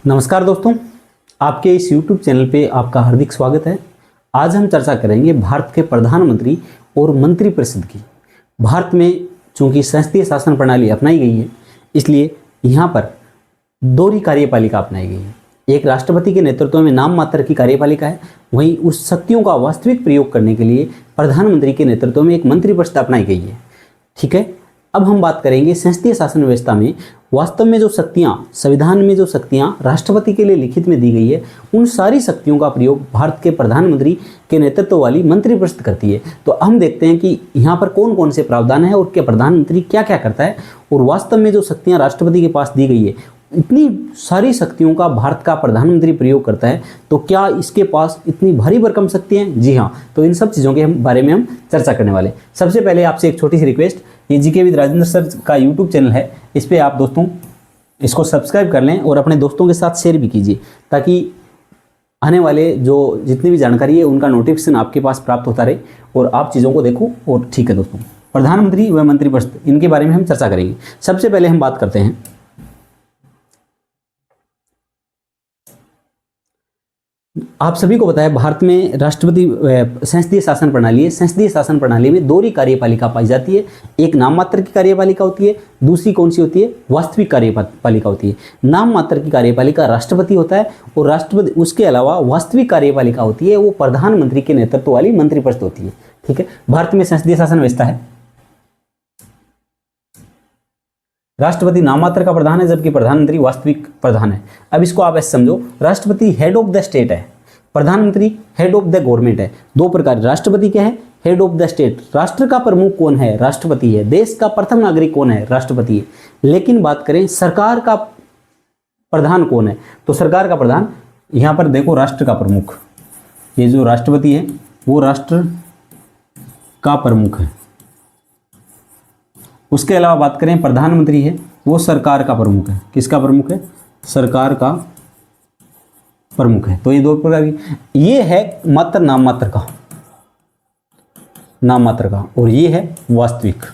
नमस्कार दोस्तों, आपके इस YouTube चैनल पे आपका हार्दिक स्वागत है। आज हम चर्चा करेंगे भारत के प्रधानमंत्री और मंत्रिपरिषद की। भारत में चूंकि संसदीय शासन प्रणाली अपनाई गई है, इसलिए यहाँ पर दोहरी कार्यपालिका अपनाई गई है। एक राष्ट्रपति के नेतृत्व में नाम मात्र की कार्यपालिका है, वहीं उस शक्तियों का वास्तविक प्रयोग करने के लिए प्रधानमंत्री के नेतृत्व में एक मंत्रिपरिषद अपनाई गई है। ठीक है, अब हम बात करेंगे संसदीय शासन व्यवस्था में वास्तव में जो शक्तियां, संविधान में जो शक्तियां राष्ट्रपति के लिए लिखित में दी गई है, उन सारी शक्तियों का प्रयोग भारत के प्रधानमंत्री के नेतृत्व वाली मंत्रिपरिषद करती है। तो हम देखते हैं कि यहाँ पर कौन कौन से प्रावधान है और क्या प्रधानमंत्री क्या क्या करता है, और वास्तव में जो शक्तियाँ राष्ट्रपति के पास दी गई है, इतनी सारी शक्तियों का भारत का प्रधानमंत्री प्रयोग करता है, तो क्या इसके पास इतनी भारी भरकम शक्तियाँ हैं? जी हाँ, तो इन सब चीज़ों के बारे में हम चर्चा करने वाले। सबसे पहले आपसे एक छोटी सी रिक्वेस्ट, ये जीके विद राजेंद्र सर का यूट्यूब चैनल है, इस पर आप दोस्तों इसको सब्सक्राइब कर लें और अपने दोस्तों के साथ शेयर भी कीजिए, ताकि आने वाले जो जितनी भी जानकारी है उनका नोटिफिकेशन आपके पास प्राप्त होता रहे और आप चीज़ों को देखो। और ठीक है दोस्तों, प्रधानमंत्री व मंत्रिपरिषद, इनके बारे में हम चर्चा करेंगे। सबसे पहले हम बात करते हैं आप सभी को पता है भारत में राष्ट्रपति संसदीय शासन प्रणाली है। संसदीय शासन प्रणाली में दोहरी कार्यपालिका पाई जाती है। एक नाम मात्र की कार्यपालिका होती है, दूसरी कौन सी होती है? वास्तविक कार्यपालिका होती है। नाम मात्र की कार्यपालिका राष्ट्रपति होता है और राष्ट्रपति, उसके अलावा वास्तविक कार्यपालिका होती है वो प्रधानमंत्री के नेतृत्व वाली मंत्रिपरिषद होती है। ठीक है, भारत में संसदीय शासन व्यवस्था है, राष्ट्रपति नाम मात्र का प्रधान है जबकि प्रधानमंत्री वास्तविक प्रधान है। अब इसको आप ऐसे समझो, राष्ट्रपति हेड ऑफ द स्टेट है, प्रधानमंत्री हेड ऑफ द गवर्नमेंट है। दो प्रकार, राष्ट्रपति क्या है? Head of the state. राष्ट्र का प्रमुख कौन है? राष्ट्रपति है। देश का प्रथम नागरिक कौन है? राष्ट्रपति है। लेकिन बात करें सरकार का प्रधान कौन है, तो सरकार का प्रधान यहाँ पर देखो, राष्ट्र का प्रमुख, ये जो राष्ट्रपति है वो राष्ट्र का प्रमुख है। उसके अलावा बात करें प्रधानमंत्री है, वो सरकार का प्रमुख है। किसका प्रमुख है? सरकार का प्रमुख है। तो ये दो प्रकार की, ये है मात्र नाम मात्र का, नाम मात्र का, और ये है वास्तविक,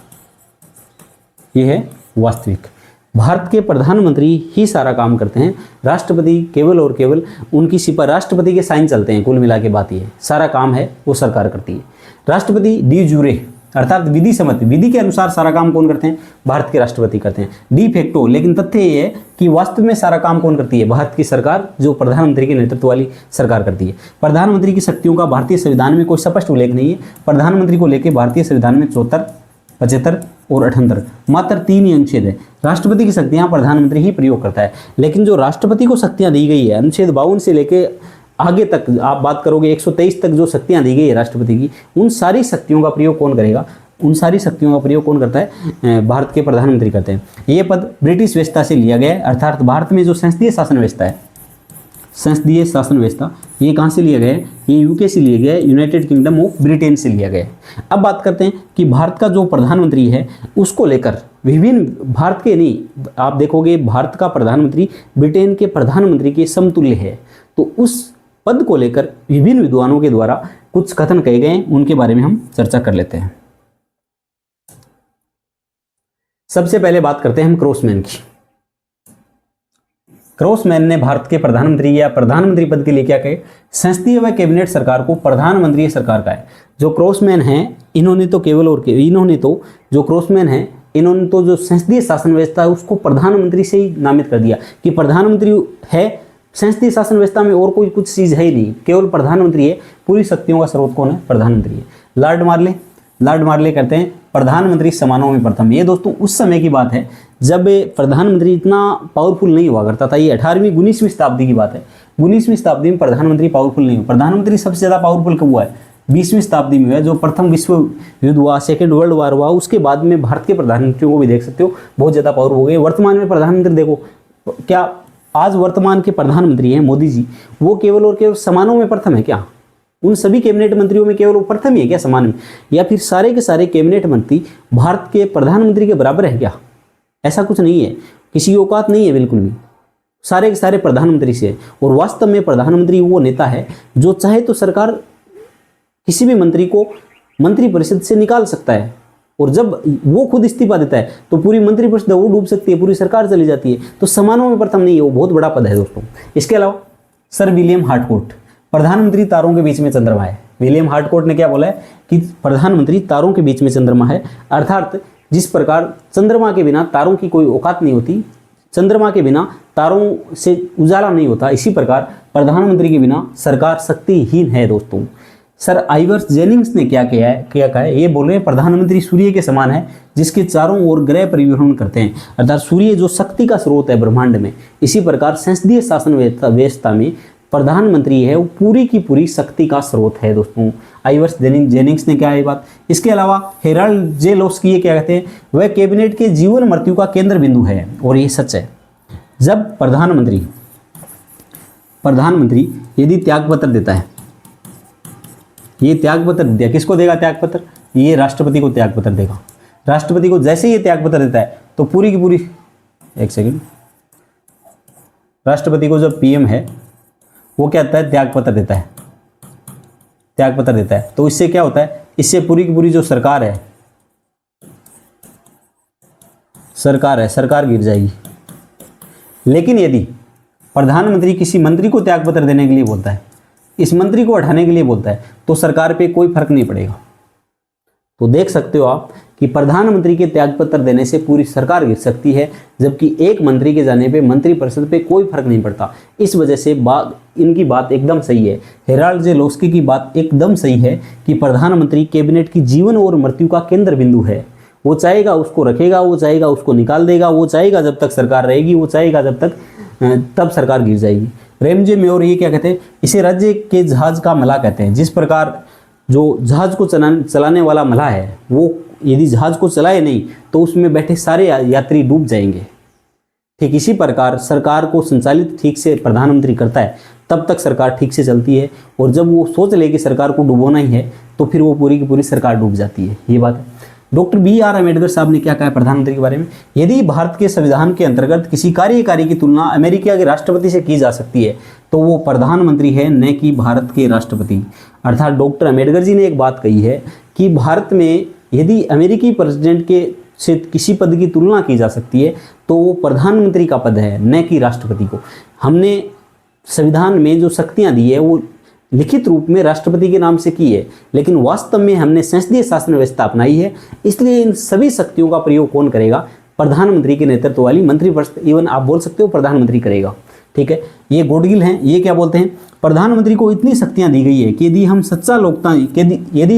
ये है वास्तविक। भारत के प्रधानमंत्री ही सारा काम करते हैं, राष्ट्रपति केवल और केवल उनकी सिफारिश, राष्ट्रपति के साइन चलते हैं। कुल मिला के बात ये सारा काम है वो सरकार करती है। राष्ट्रपति डी जूरे अर्थात विधि सम्मत, विधि के अनुसार सारा काम कौन करते हैं? भारत के राष्ट्रपति करते हैं। डी फैक्टो, लेकिन तथ्य ये है कि वास्तव में सारा काम कौन करती है? भारत की सरकार, जो प्रधानमंत्री के नेतृत्व वाली सरकार करती है। प्रधानमंत्री की शक्तियों का भारतीय संविधान में कोई स्पष्ट उल्लेख नहीं है। प्रधानमंत्री को लेकर भारतीय संविधान में 74, 75 और 78 मात्र 3 ही अनुच्छेद है। राष्ट्रपति की शक्तियां प्रधानमंत्री ही प्रयोग करता है। लेकिन जो राष्ट्रपति को शक्तियां दी गई है, अनुच्छेद 52 से लेकर आगे तक आप बात करोगे 123 तक जो शक्तियां दी गई है राष्ट्रपति की, उन सारी शक्तियों का प्रयोग कौन करेगा? उन सारी शक्तियों का प्रयोग कौन करता है? भारत के प्रधानमंत्री करते हैं। ये पद ब्रिटिश व्यवस्था से लिया गया है, अर्थात भारत में जो संसदीय शासन व्यवस्था है, संसदीय शासन व्यवस्था, ये कहाँ से लिया गया है? ये यूके से लिया गया है, यूनाइटेड किंगडम ऑफ ब्रिटेन से लिया गया है। अब बात करते हैं कि भारत का जो प्रधानमंत्री है उसको लेकर विभिन्न, भारत के नहीं, आप देखोगे भारत का प्रधानमंत्री ब्रिटेन के प्रधानमंत्री के समतुल्य है। तो उस पद को लेकर विभिन्न विद्वानों के द्वारा कुछ कथन कहे गए हैं, उनके बारे में हम चर्चा कर लेते हैं। सबसे पहले बात करते हैं हम क्रॉसमैन की। क्रॉसमैन ने भारत के प्रधानमंत्री या प्रधानमंत्री पद के लिए क्या कहे? संसदीय व कैबिनेट सरकार को प्रधानमंत्री सरकार का है। जो क्रॉसमैन हैं, इन्होंने तो केवल और इन्होंने तो जो क्रॉसमैन हैं, इन्होंने तो जो संसदीय शासन व्यवस्था है उसको प्रधानमंत्री से ही नामित कर दिया कि प्रधानमंत्री है संसदीय शासन व्यवस्था में, और कोई कुछ चीज़ है ही नहीं, केवल प्रधानमंत्री है। पूरी शक्तियों का स्रोत कौन है? प्रधानमंत्री है। लॉर्ड मार्ले कहते हैं प्रधानमंत्री समानों में प्रथम। ये दोस्तों उस समय की बात है जब प्रधानमंत्री इतना पावरफुल नहीं हुआ करता था। ये 18वीं 19वीं शताब्दी की बात है। 19वीं शताब्दी में प्रधानमंत्री पावरफुल नहीं हुआ। प्रधानमंत्री सबसे ज़्यादा पावरफुल कब हुआ है? 20वीं शताब्दी में हुआ, जो प्रथम विश्व युद्ध हुआ, सेकेंड वर्ल्ड वार हुआ, उसके बाद में भारत के प्रधानमंत्रियों को भी देख सकते हो बहुत ज़्यादा पावर हो गए। वर्तमान में प्रधानमंत्री देखो, क्या आज वर्तमान के प्रधानमंत्री हैं मोदी जी, वो केवल और केवल समानों में प्रथम है क्या? उन सभी कैबिनेट मंत्रियों में केवल वो प्रथम ही है क्या समान में? या फिर सारे के सारे कैबिनेट मंत्री भारत के प्रधानमंत्री के बराबर है क्या? ऐसा कुछ नहीं है, किसी की औकात नहीं है बिल्कुल भी, सारे के सारे प्रधानमंत्री से। और वास्तव में प्रधानमंत्री वो नेता है जो चाहे तो सरकार किसी भी मंत्री को मंत्रिपरिषद से निकाल सकता है। और जब वो खुद इस्तीफा देता है तो पूरी मंत्रिपरिषद वो डूब सकती है, पूरी सरकार चली जाती है। तो समानों में प्रथम नहीं है, वो बहुत बड़ा पद है दोस्तों। इसके अलावा सर विलियम हार्टकोट, प्रधानमंत्री तारों के बीच में चंद्रमा है। विलियम हार्टकोट ने क्या बोला है कि प्रधानमंत्री तारों के बीच में चंद्रमा है, अर्थात जिस प्रकार चंद्रमा के बिना तारों की कोई औकात नहीं होती, चंद्रमा के बिना तारों से उजाला नहीं होता, इसी प्रकार प्रधानमंत्री के बिना सरकार शक्तिहीन है दोस्तों। सर आइवर्स जेनिंग्स ने क्या कहा है, ये बोल रहे हैं प्रधानमंत्री सूर्य के समान है जिसके चारों ओर ग्रह परिभ्रमण करते हैं, अर्थात सूर्य जो शक्ति का स्रोत है ब्रह्मांड में, इसी प्रकार संसदीय शासन व्यवस्था में प्रधानमंत्री है वो पूरी की पूरी शक्ति का स्रोत है दोस्तों। आइवर्स जेनिंग्स ने क्या है बात। इसके अलावा हेराल्ड जे लोस्की ये क्या कहते हैं, वह कैबिनेट के जीवन मृत्यु का केंद्र बिंदु है, और ये सच है। जब प्रधानमंत्री यदि त्यागपत्र देता है, ये त्यागपत्र दिया, किसको देगा त्यागपत्र, ये राष्ट्रपति को त्यागपत्र देगा। राष्ट्रपति को जैसे ये त्यागपत्र देता है तो पूरी की पूरी, एक सेकंड, राष्ट्रपति को जब पीएम है वो क्या होता है, त्यागपत्र देता है, त्यागपत्र देता है, तो इससे क्या होता है, इससे पूरी की पूरी जो सरकार है, सरकार गिर जाएगी। लेकिन यदि प्रधानमंत्री किसी मंत्री को त्यागपत्र देने के लिए बोलता है, इस मंत्री को हटाने के लिए बोलता है, तो सरकार पे कोई फर्क नहीं पड़ेगा। तो देख सकते हो आप कि प्रधानमंत्री के त्यागपत्र देने से पूरी सरकार गिर सकती है, जबकि एक मंत्री के जाने पे मंत्रिपरिषद पे कोई फर्क नहीं पड़ता। इस वजह से इनकी बात एकदम सही है, हेराल्ड जे लोस्की की बात एकदम सही है कि प्रधानमंत्री कैबिनेट की जीवन और मृत्यु का केंद्र बिंदु है। वो चाहेगा उसको रखेगा, वो चाहेगा उसको निकाल देगा, वो चाहेगा जब तक सरकार रहेगी, वो चाहेगा जब तक, तब सरकार गिर जाएगी। रेमजे मेयर ये क्या कहते हैं, इसे राज्य के जहाज का मला कहते हैं। जिस प्रकार जो जहाज को चलाने वाला मला है, वो यदि जहाज को चलाए नहीं तो उसमें बैठे सारे यात्री डूब जाएंगे। ठीक इसी प्रकार सरकार को संचालित ठीक से प्रधानमंत्री करता है, तब तक सरकार ठीक से चलती है, और जब वो सोच ले कि सरकार को डुबोना ही है तो फिर वो पूरी की पूरी सरकार डूब जाती है। ये बात है। डॉक्टर BR अम्बेडकर साहब ने क्या कहा है प्रधानमंत्री के बारे में, यदि भारत के संविधान के अंतर्गत किसी कार्यकारी की तुलना अमेरिका के राष्ट्रपति से की जा सकती है तो वो प्रधानमंत्री है, न कि भारत के राष्ट्रपति। अर्थात डॉक्टर अम्बेडकर जी ने एक बात कही है कि भारत में यदि अमेरिकी प्रेसिडेंट के से किसी पद की तुलना की जा सकती है तो वो प्रधानमंत्री का पद है, न कि राष्ट्रपति को। हमने संविधान में जो शक्तियाँ दी है वो लिखित रूप में राष्ट्रपति के नाम से की है, लेकिन वास्तव में हमने संसदीय शासन व्यवस्था अपनाई है, इसलिए इन सभी शक्तियों का प्रयोग कौन करेगा, प्रधानमंत्री के नेतृत्व वाली मंत्रिपरिषद, इवन आप बोल सकते हो प्रधानमंत्री करेगा। ठीक है, ये गोडगिल हैं, ये क्या बोलते हैं, प्रधानमंत्री को इतनी शक्तियां दी गई है कि यदि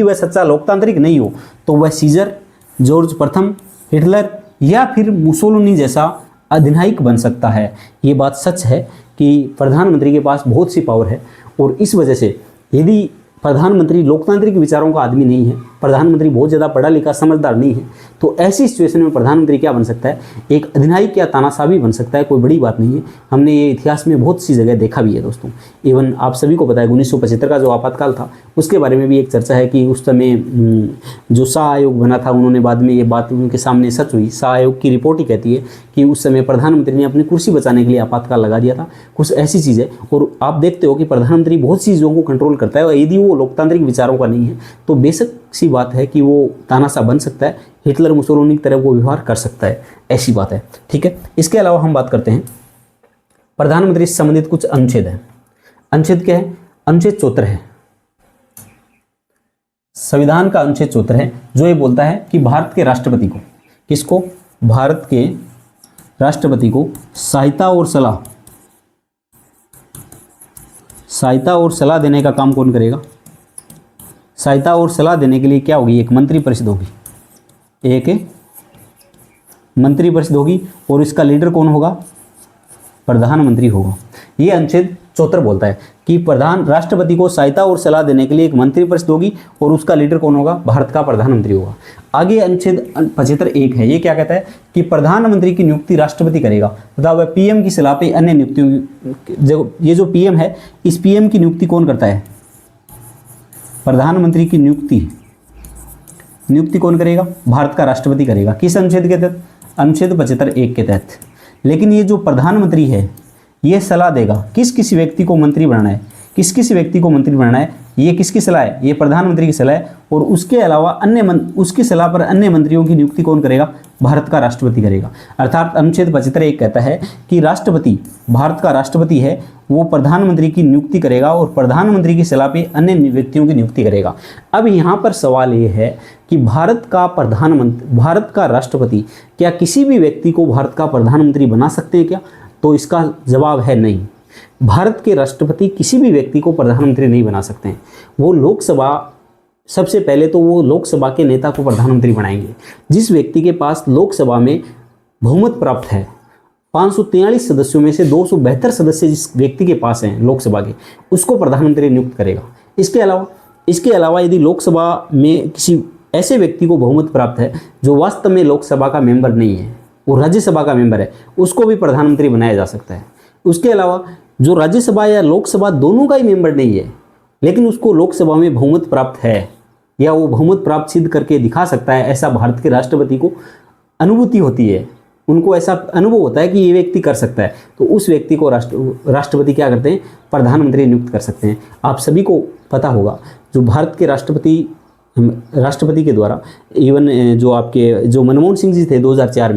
वह सच्चा लोकतांत्रिक नहीं हो तो वह सीजर, जॉर्ज प्रथम, हिटलर या फिर मुसोलिनी जैसा अधिनायक बन सकता है। ये बात सच है कि प्रधानमंत्री के पास बहुत सी पावर है, और इस वजह से यदि प्रधानमंत्री लोकतांत्रिक विचारों का आदमी नहीं है, प्रधानमंत्री बहुत ज़्यादा पढ़ा लिखा समझदार नहीं है, तो ऐसी सिचुएशन में प्रधानमंत्री क्या बन सकता है, एक अधिनायक या तानाशाह भी बन सकता है। कोई बड़ी बात नहीं है, हमने ये इतिहास में बहुत सी जगह देखा भी है दोस्तों। इवन आप सभी को पता है 1975 का जो आपातकाल था उसके बारे में भी एक चर्चा है कि उस समय जो शाह आयोग बना था, उन्होंने बाद में ये बात उनके सामने सच हुई। शाह आयोग की रिपोर्ट ही कहती है कि उस समय प्रधानमंत्री ने अपनी कुर्सी बचाने के लिए आपातकाल लगा दिया था, कुछ ऐसी चीज़ है। और आप देखते हो कि प्रधानमंत्री बहुत सी चीज़ों को कंट्रोल करता है, और यदि वो लोकतांत्रिक विचारों का नहीं है तो बेशक सी बात है कि वो तानाशाह बन सकता है, हिटलर मुसोलिनी की तरह वो व्यवहार कर सकता है, ऐसी बात है। ठीक है, इसके अलावा हम बात करते हैं प्रधानमंत्री से संबंधित कुछ अनुच्छेद हैं। अनुच्छेद क्या है, अनुच्छेद 74 है, संविधान का अनुच्छेद 74 है, जो ये बोलता है कि भारत के राष्ट्रपति को, किसको, भारत के राष्ट्रपति को सहायता और सलाह देने का काम कौन करेगा। सहायता और सलाह देने के लिए क्या होगी, एक मंत्रिपरिषद होगी, एक मंत्रिपरिषद होगी, और इसका लीडर कौन होगा, प्रधानमंत्री होगा। ये अनुच्छेद 74 बोलता है कि राष्ट्रपति को सहायता और सलाह देने के लिए एक मंत्रिपरिषद होगी, और उसका लीडर कौन होगा, भारत का प्रधानमंत्री होगा। आगे अनुच्छेद 75(1) है, ये क्या कहता है कि प्रधानमंत्री की नियुक्ति राष्ट्रपति करेगा, तथा वह पीएम की सलाह पे अन्य नियुक्तियों, ये जो पीएम है, इस पीएम की नियुक्ति कौन करता है, प्रधानमंत्री की नियुक्ति कौन करेगा, भारत का राष्ट्रपति करेगा। किस अनुच्छेद के तहत, अनुच्छेद 75(1) के तहत। लेकिन ये जो प्रधानमंत्री है ये सलाह देगा किस व्यक्ति को मंत्री बनाना है, किस किस व्यक्ति को मंत्री बनाना है, ये किसकी सलाह है, ये प्रधानमंत्री की सलाह है। और उसके अलावा उसकी सलाह पर अन्य मंत्रियों की नियुक्ति कौन करेगा, भारत का राष्ट्रपति करेगा। अर्थात अनुच्छेद 75 एक कहता है कि राष्ट्रपति, भारत का राष्ट्रपति है, वो प्रधानमंत्री की नियुक्ति करेगा और प्रधानमंत्री की सलाह पे अन्य व्यक्तियों की नियुक्ति करेगा। अब यहाँ पर सवाल ये है कि भारत का राष्ट्रपति क्या किसी भी व्यक्ति को भारत का प्रधानमंत्री बना सकते हैं क्या? तो इसका जवाब है नहीं। भारत के राष्ट्रपति किसी भी व्यक्ति को प्रधानमंत्री नहीं बना सकते हैं। वो लोकसभा, सबसे पहले तो वो लोकसभा के नेता को प्रधानमंत्री बनाएंगे। जिस व्यक्ति के पास लोकसभा में बहुमत प्राप्त है, 543 सदस्यों में से 272 सदस्य जिस व्यक्ति के पास हैं लोकसभा के, उसको प्रधानमंत्री नियुक्त करेगा। इसके अलावा यदि लोकसभा में किसी ऐसे व्यक्ति को बहुमत प्राप्त है जो वास्तव में लोकसभा का मेंबर नहीं है, वो राज्यसभा का मेंबर है, उसको भी प्रधानमंत्री बनाया जा सकता है। उसके अलावा जो राज्यसभा या लोकसभा दोनों का ही मेंबर नहीं है, लेकिन उसको लोकसभा में बहुमत प्राप्त है या वो बहुमत प्राप्त सिद्ध करके दिखा सकता है, ऐसा भारत के राष्ट्रपति को अनुभूति होती है, उनको ऐसा अनुभव होता है कि ये व्यक्ति कर सकता है, तो उस व्यक्ति को राष्ट्रपति क्या करते हैं, प्रधानमंत्री नियुक्त कर सकते हैं। आप सभी को पता होगा जो भारत के राष्ट्रपति के द्वारा इवन जो मनमोहन सिंह जी थे 2004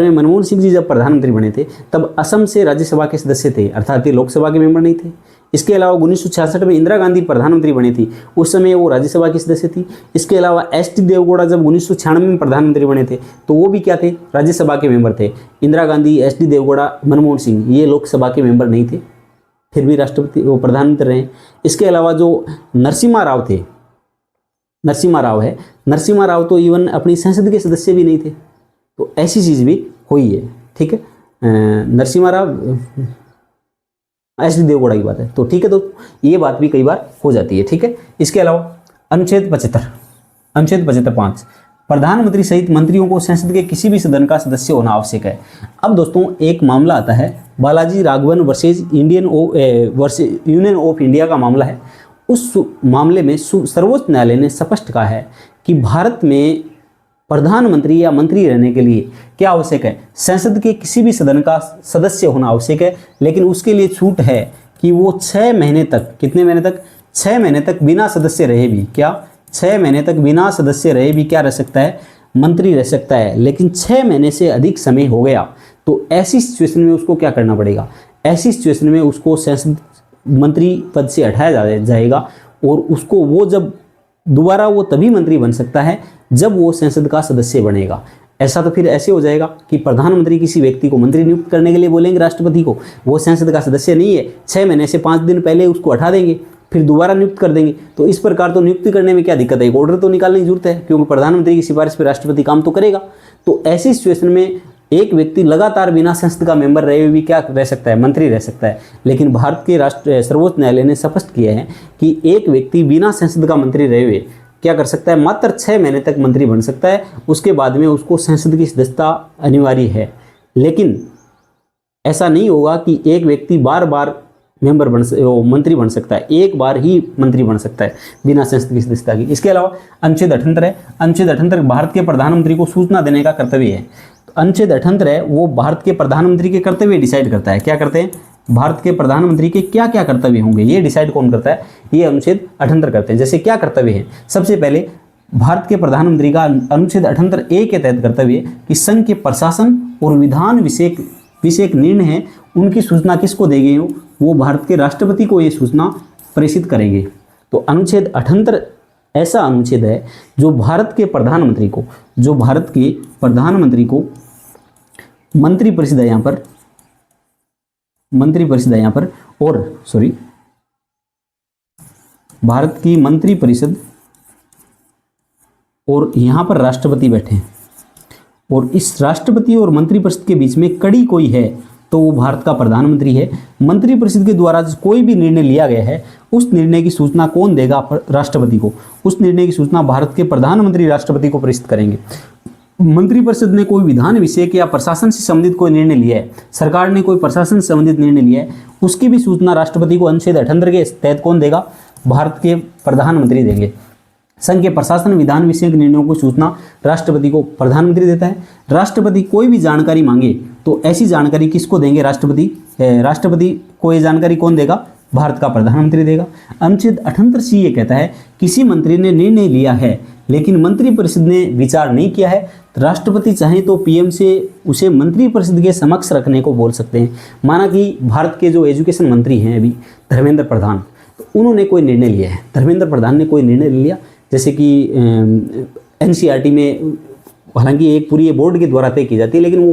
में मनमोहन सिंह जी जब प्रधानमंत्री बने थे तब असम से राज्यसभा के सदस्य थे, अर्थात ये लोकसभा के मेंबर नहीं थे। इसके अलावा 1966 में इंदिरा गांधी प्रधानमंत्री बनी थी, उस समय वो राज्यसभा की सदस्य थी। इसके अलावा एस.टी. देवगौड़ा जब 1996 में प्रधानमंत्री बने थे तो वो भी क्या थे, राज्यसभा के मेंबर थे। इंदिरा गांधी, एस.टी. देवगौड़ा, मनमोहन सिंह ये लोकसभा के मेंबर नहीं थे, फिर भी वो प्रधानमंत्री रहे। इसके अलावा जो नरसिम्हा राव तो इवन अपनी संसद के सदस्य भी नहीं थे, तो ऐसी चीज़ भी हुई है। ठीक है, नरसिम्हा राव, एस.डी. देवगौड़ा की बात है, तो ठीक है, तो ये बात भी कई बार हो जाती है। ठीक है, इसके अलावा अनुच्छेद 75(5) प्रधानमंत्री सहित मंत्रियों को संसद के किसी भी सदन का सदस्य होना आवश्यक है। अब दोस्तों एक मामला आता है, Balaji Raghavan versus union of India का मामला है। उस मामले में सर्वोच्च न्यायालय ने स्पष्ट कहा है कि भारत में प्रधानमंत्री या मंत्री रहने के लिए क्या आवश्यक है, संसद के किसी भी सदन का सदस्य होना आवश्यक है, लेकिन उसके लिए छूट है कि वो 6 महीने तक, कितने महीने तक, 6 महीने तक बिना सदस्य रहे भी, क्या 6 महीने तक बिना सदस्य रहे भी क्या रह सकता है, मंत्री रह सकता है। लेकिन 6 महीने से अधिक समय हो गया तो ऐसी सिचुएशन में उसको क्या करना पड़ेगा, ऐसी सिचुएशन में उसको संसद मंत्री पद से हटाया जाएगा और उसको दोबारा वो तभी मंत्री बन सकता है जब वो संसद का सदस्य बनेगा। ऐसा तो फिर ऐसे हो जाएगा कि प्रधानमंत्री किसी व्यक्ति को मंत्री नियुक्त करने के लिए बोलेंगे राष्ट्रपति को, वो संसद का सदस्य नहीं है, 6 महीने से 5 दिन पहले उसको हटा देंगे, फिर दोबारा नियुक्त कर देंगे। तो इस प्रकार तो नियुक्ति करने में क्या दिक्कत है, एक ऑर्डर तो निकालने की जरूरत है, क्योंकि प्रधानमंत्री की सिफारिश पर राष्ट्रपति काम तो करेगा। तो ऐसी सिचुएशन में एक व्यक्ति लगातार बिना संसद का मेंबर रहे हुए भी क्या रह सकता है, मंत्री रह सकता है। लेकिन भारत के सर्वोच्च न्यायालय ने स्पष्ट किया है कि एक व्यक्ति बिना संसद का मंत्री रहे हुए क्या कर सकता है, मात्र 6 महीने तक मंत्री बन सकता है, उसके बाद में उसको संसद की सदस्यता अनिवार्य है। लेकिन ऐसा नहीं होगा कि एक व्यक्ति बार बार मंत्री बन सकता है, एक बार ही मंत्री बन सकता है बिना संसद की सदस्यता की। इसके अलावा अनुच्छेद 78 है, अनुच्छेद 78 भारत के प्रधानमंत्री को सूचना देने का कर्तव्य है। तो अनुच्छेद 78 है वो भारत के प्रधानमंत्री के कर्तव्य डिसाइड करता है, क्या करते हैं, भारत के प्रधानमंत्री के क्या क्या कर्तव्य होंगे ये डिसाइड कौन करता है, ये अनुच्छेद 78 करते हैं। जैसे क्या कर्तव्य है, सबसे पहले भारत के प्रधानमंत्री का अनुच्छेद 78(a) के तहत कर्तव्य है कि संघ के प्रशासन और विधान विषयक निर्णय है उनकी सूचना किसको देंगे, वो भारत के राष्ट्रपति को ये सूचना प्रेषित करेंगे। तो अनुच्छेद 78 ऐसा अनुच्छेद है जो भारत के प्रधानमंत्री को मंत्रिपरिषद है यहाँ पर और भारत की मंत्रिपरिषद और यहाँ पर राष्ट्रपति बैठे हैं और इस राष्ट्रपति और मंत्रिपरिषद के बीच में कड़ी कोई है तो वो भारत का प्रधानमंत्री है। मंत्रिपरिषद के द्वारा कोई भी निर्णय लिया गया है उस निर्णय की सूचना कौन देगा, राष्ट्रपति को। उस निर्णय की सूचना भारत के प्रधानमंत्री राष्ट्रपति को प्रेषित करेंगे। मंत्रिपरिषद ने कोई विधान विषयक या प्रशासन से संबंधित कोई निर्णय लिया है, सरकार ने कोई प्रशासन से संबंधित निर्णय लिया है, उसकी भी सूचना राष्ट्रपति को अनुच्छेद 78 के तहत कौन देगा, भारत के प्रधानमंत्री देंगे। संघ के प्रशासन विधान विषयक निर्णयों को सूचना राष्ट्रपति को प्रधानमंत्री देता है। राष्ट्रपति कोई भी जानकारी मांगे तो ऐसी जानकारी किसको देंगे, राष्ट्रपति को ये जानकारी कौन देगा, भारत का प्रधानमंत्री देगा। अनुच्छेद 78C ये कहता है किसी मंत्री ने निर्णय लिया है लेकिन मंत्रिपरिषद ने विचार नहीं किया है तो राष्ट्रपति चाहे तो पीएम से उसे मंत्रिपरिषद के समक्ष रखने को बोल सकते हैं। माना कि भारत के जो एजुकेशन मंत्री हैं अभी धर्मेंद्र प्रधान, तो उन्होंने कोई निर्णय लिया है, धर्मेंद्र प्रधान ने कोई निर्णय लिया, जैसे कि एनसीईआरटी में, हालांकि एक पूरी ये बोर्ड के द्वारा तय की जाती है, लेकिन वो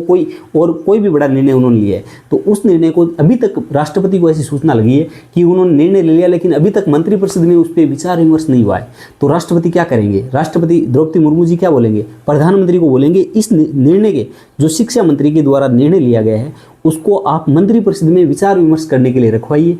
कोई भी बड़ा निर्णय उन्होंने लिया है तो उस निर्णय को अभी तक राष्ट्रपति को ऐसी सूचना लगी है कि उन्होंने निर्णय ले लिया लेकिन अभी तक मंत्रिपरिषद में उस पर विचार विमर्श नहीं हुआ है। तो राष्ट्रपति क्या करेंगे? राष्ट्रपति द्रौपदी मुर्मू जी क्या बोलेंगे? प्रधानमंत्री को बोलेंगे इस निर्णय के जो शिक्षा मंत्री के द्वारा निर्णय लिया गया है उसको आप मंत्रिपरिषद में विचार विमर्श करने के लिए रखवाइए।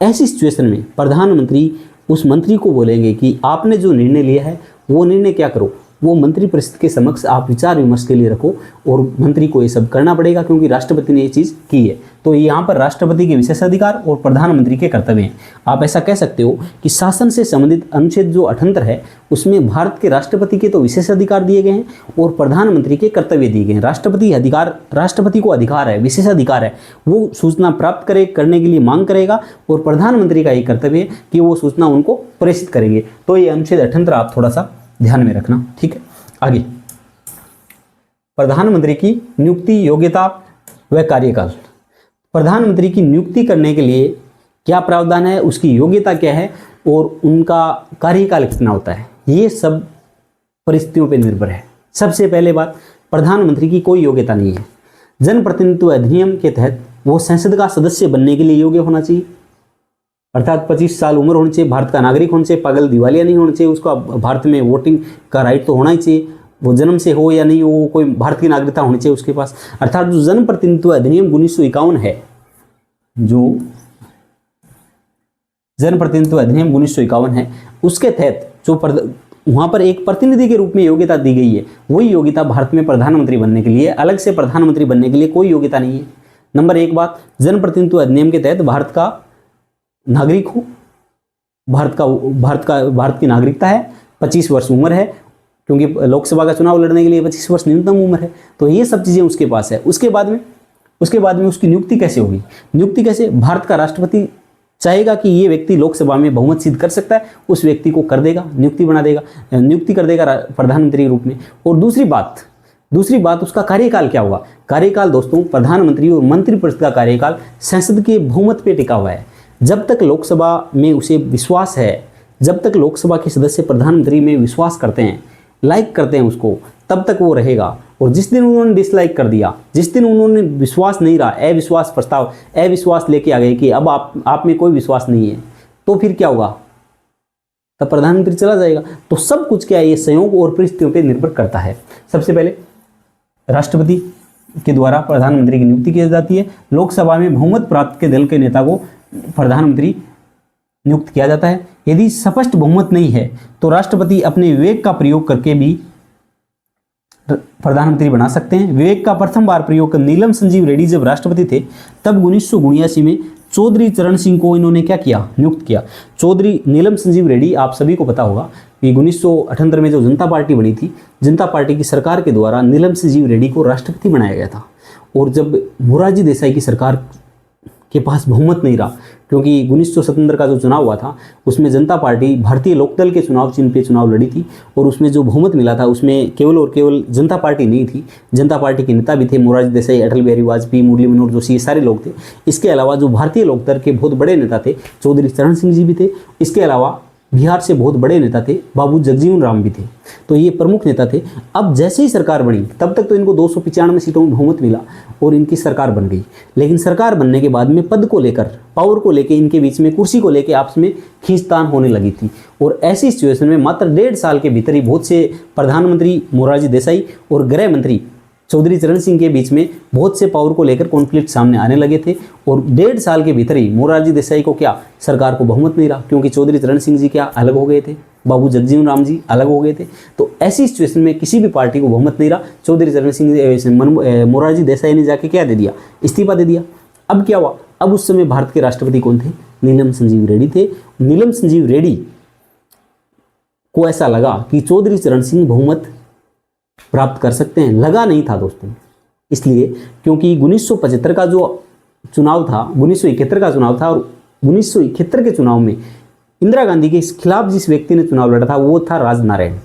ऐसी सिचुएशन में प्रधानमंत्री उस मंत्री को बोलेंगे कि आपने जो निर्णय लिया है वो निर्णय क्या करो, वो मंत्रिपरिषद के समक्ष आप विचार विमर्श के लिए रखो, और मंत्री को ये सब करना पड़ेगा क्योंकि राष्ट्रपति ने ये चीज़ की है। तो यहाँ पर राष्ट्रपति के विशेषाधिकार और प्रधानमंत्री के कर्तव्य हैं। आप ऐसा कह सकते हो कि शासन से संबंधित अनुच्छेद जो 78 है उसमें भारत के राष्ट्रपति के तो विशेषाधिकार दिए गए हैं और प्रधानमंत्री के कर्तव्य दिए गए हैं। राष्ट्रपति को अधिकार है, विशेषाधिकार है, वो सूचना प्राप्त करने के लिए मांग करेगा और प्रधानमंत्री का ये कर्तव्य है कि वो सूचना उनको प्रेषित करेंगे। तो ये अनुच्छेद 78 आप थोड़ा सा ध्यान में रखना, ठीक है। आगे, प्रधानमंत्री की नियुक्ति, योग्यता व कार्यकाल। प्रधानमंत्री की नियुक्ति करने के लिए क्या प्रावधान है, उसकी योग्यता क्या है और उनका कार्यकाल कितना होता है, ये सब परिस्थितियों पर निर्भर है। सबसे पहले बात, प्रधानमंत्री की कोई योग्यता नहीं है। जनप्रतिनिधित्व अधिनियम के तहत वो संसद का सदस्य बनने के लिए योग्य होना चाहिए, अर्थात 25 साल उम्र होनी चाहिए, भारत का नागरिक होना चाहिए, पागल दिवालिया नहीं होना चाहिए, उसका भारत में वोटिंग का राइट तो होना ही चाहिए, वो जन्म से हो या नहीं हो, कोई भारत की नागरिकता होनी चाहिए उसके पास। अर्थात जो जनप्रतिनिधित्व अधिनियम 1951 है, जो जनप्रतिनिधित्व अधिनियम 1951 है, उसके तहत जो वहाँ पर एक प्रतिनिधि के रूप में योग्यता दी गई है, वही योग्यता भारत में प्रधानमंत्री बनने के लिए, अलग से प्रधानमंत्री बनने के लिए कोई योग्यता नहीं है। नंबर एक बात, जनप्रतिनिधित्व अधिनियम के तहत भारत का नागरिक हो, भारत की नागरिकता है, 25 वर्ष उम्र है, क्योंकि लोकसभा का चुनाव लड़ने के लिए 25 वर्ष न्यूनतम उम्र है। तो ये सब चीज़ें उसके पास है। उसके बाद में उसकी नियुक्ति कैसे होगी? नियुक्ति कैसे? भारत का राष्ट्रपति चाहेगा कि ये व्यक्ति लोकसभा में बहुमत सिद्ध कर सकता है, उस व्यक्ति को कर देगा, नियुक्ति कर देगा प्रधानमंत्री के रूप में। और दूसरी बात उसका कार्यकाल क्या होगा? कार्यकाल दोस्तों, प्रधानमंत्री और मंत्रिपरिषद का कार्यकाल संसद के बहुमत पे टिका हुआ है। जब तक लोकसभा में उसे विश्वास है, जब तक लोकसभा के सदस्य प्रधानमंत्री में विश्वास करते हैं, लाइक करते हैं उसको, तब तक वो रहेगा। और जिस दिन उन्होंने डिसलाइक कर दिया, जिस दिन उन्होंने विश्वास नहीं रहा, अविश्वास लेके आ गए कि अब आप में कोई विश्वास नहीं है, तो फिर क्या होगा? तब प्रधानमंत्री चला जाएगा। तो सब कुछ क्या है, ये संयोग और परिस्थितियों पर निर्भर करता है। सबसे पहले राष्ट्रपति के द्वारा प्रधानमंत्री की नियुक्ति की जाती है। लोकसभा में बहुमत प्राप्त के दल के नेता को प्रधानमंत्री नियुक्त किया जाता है। यदि स्पष्ट बहुमत नहीं है तो राष्ट्रपति अपने विवेक का प्रयोग करके भी प्रधानमंत्री बना सकते हैं। विवेक का प्रथम बार प्रयोग नीलम संजीव रेड्डी जब राष्ट्रपति थे, तब 1979 में चौधरी चरण सिंह को इन्होंने क्या किया? नियुक्त किया। चौधरी नीलम संजीव रेड्डी, आप सभी को पता होगा कि 1978 में जो जनता पार्टी बनी थी, जनता पार्टी की सरकार के द्वारा नीलम संजीव रेड्डी को राष्ट्रपति बनाया गया था। और जब मोरारजी देसाई की सरकार के पास बहुमत नहीं रहा, क्योंकि 1977 का जो चुनाव हुआ था उसमें जनता पार्टी भारतीय लोकदल के चुनाव चिन्ह पे चुनाव लड़ी थी, और उसमें जो बहुमत मिला था उसमें केवल और केवल जनता पार्टी नहीं थी, जनता पार्टी के नेता भी थे, मोरारजी देसाई, अटल बिहारी वाजपेयी, मुरली मनोहर जोशी, ये सारे लोग थे। इसके अलावा जो भारतीय लोकदल के बहुत बड़े नेता थे, चौधरी चरण सिंह जी भी थे। इसके अलावा बिहार से बहुत बड़े नेता थे, बाबू जगजीवन राम भी थे। तो ये प्रमुख नेता थे। अब जैसे ही सरकार बनी, तब तक तो इनको 295 सीटों में बहुमत मिला और इनकी सरकार बन गई। लेकिन सरकार बनने के बाद में पद को लेकर, पावर को लेकर, इनके बीच में कुर्सी को लेकर आपस में खींचतान होने लगी थी। और ऐसी सिचुएशन में मात्र 1.5 साल के भीतर ही बहुत से प्रधानमंत्री मोरारजी देसाई और गृह मंत्री चौधरी चरण सिंह के बीच में बहुत से पावर को लेकर कॉन्फ्लिक्ट सामने आने लगे थे। और 1.5 साल के भीतर ही मोरारजी देसाई को क्या, सरकार को बहुमत नहीं रहा, क्योंकि चौधरी चरण सिंह जी क्या अलग हो गए थे, बाबू जगजीवन राम जी अलग हो गए थे। तो ऐसी सिचुएशन में किसी भी पार्टी को बहुमत नहीं रहा। चौधरी चरण सिंह मोरारजी देसाई ने जाके क्या दे दिया? इस्तीफा दे दिया। अब क्या हुआ? अब उस समय भारत के राष्ट्रपति कौन थे? नीलम संजीव रेड्डी थे। नीलम संजीव रेड्डी को ऐसा लगा कि चौधरी चरण सिंह बहुमत प्राप्त कर सकते हैं। लगा नहीं था दोस्तों, इसलिए क्योंकि 1975 का जो चुनाव था, 1971 का चुनाव था, और 1971 के चुनाव में इंदिरा गांधी के खिलाफ जिस व्यक्ति ने चुनाव लड़ा था वो था राजनारायण।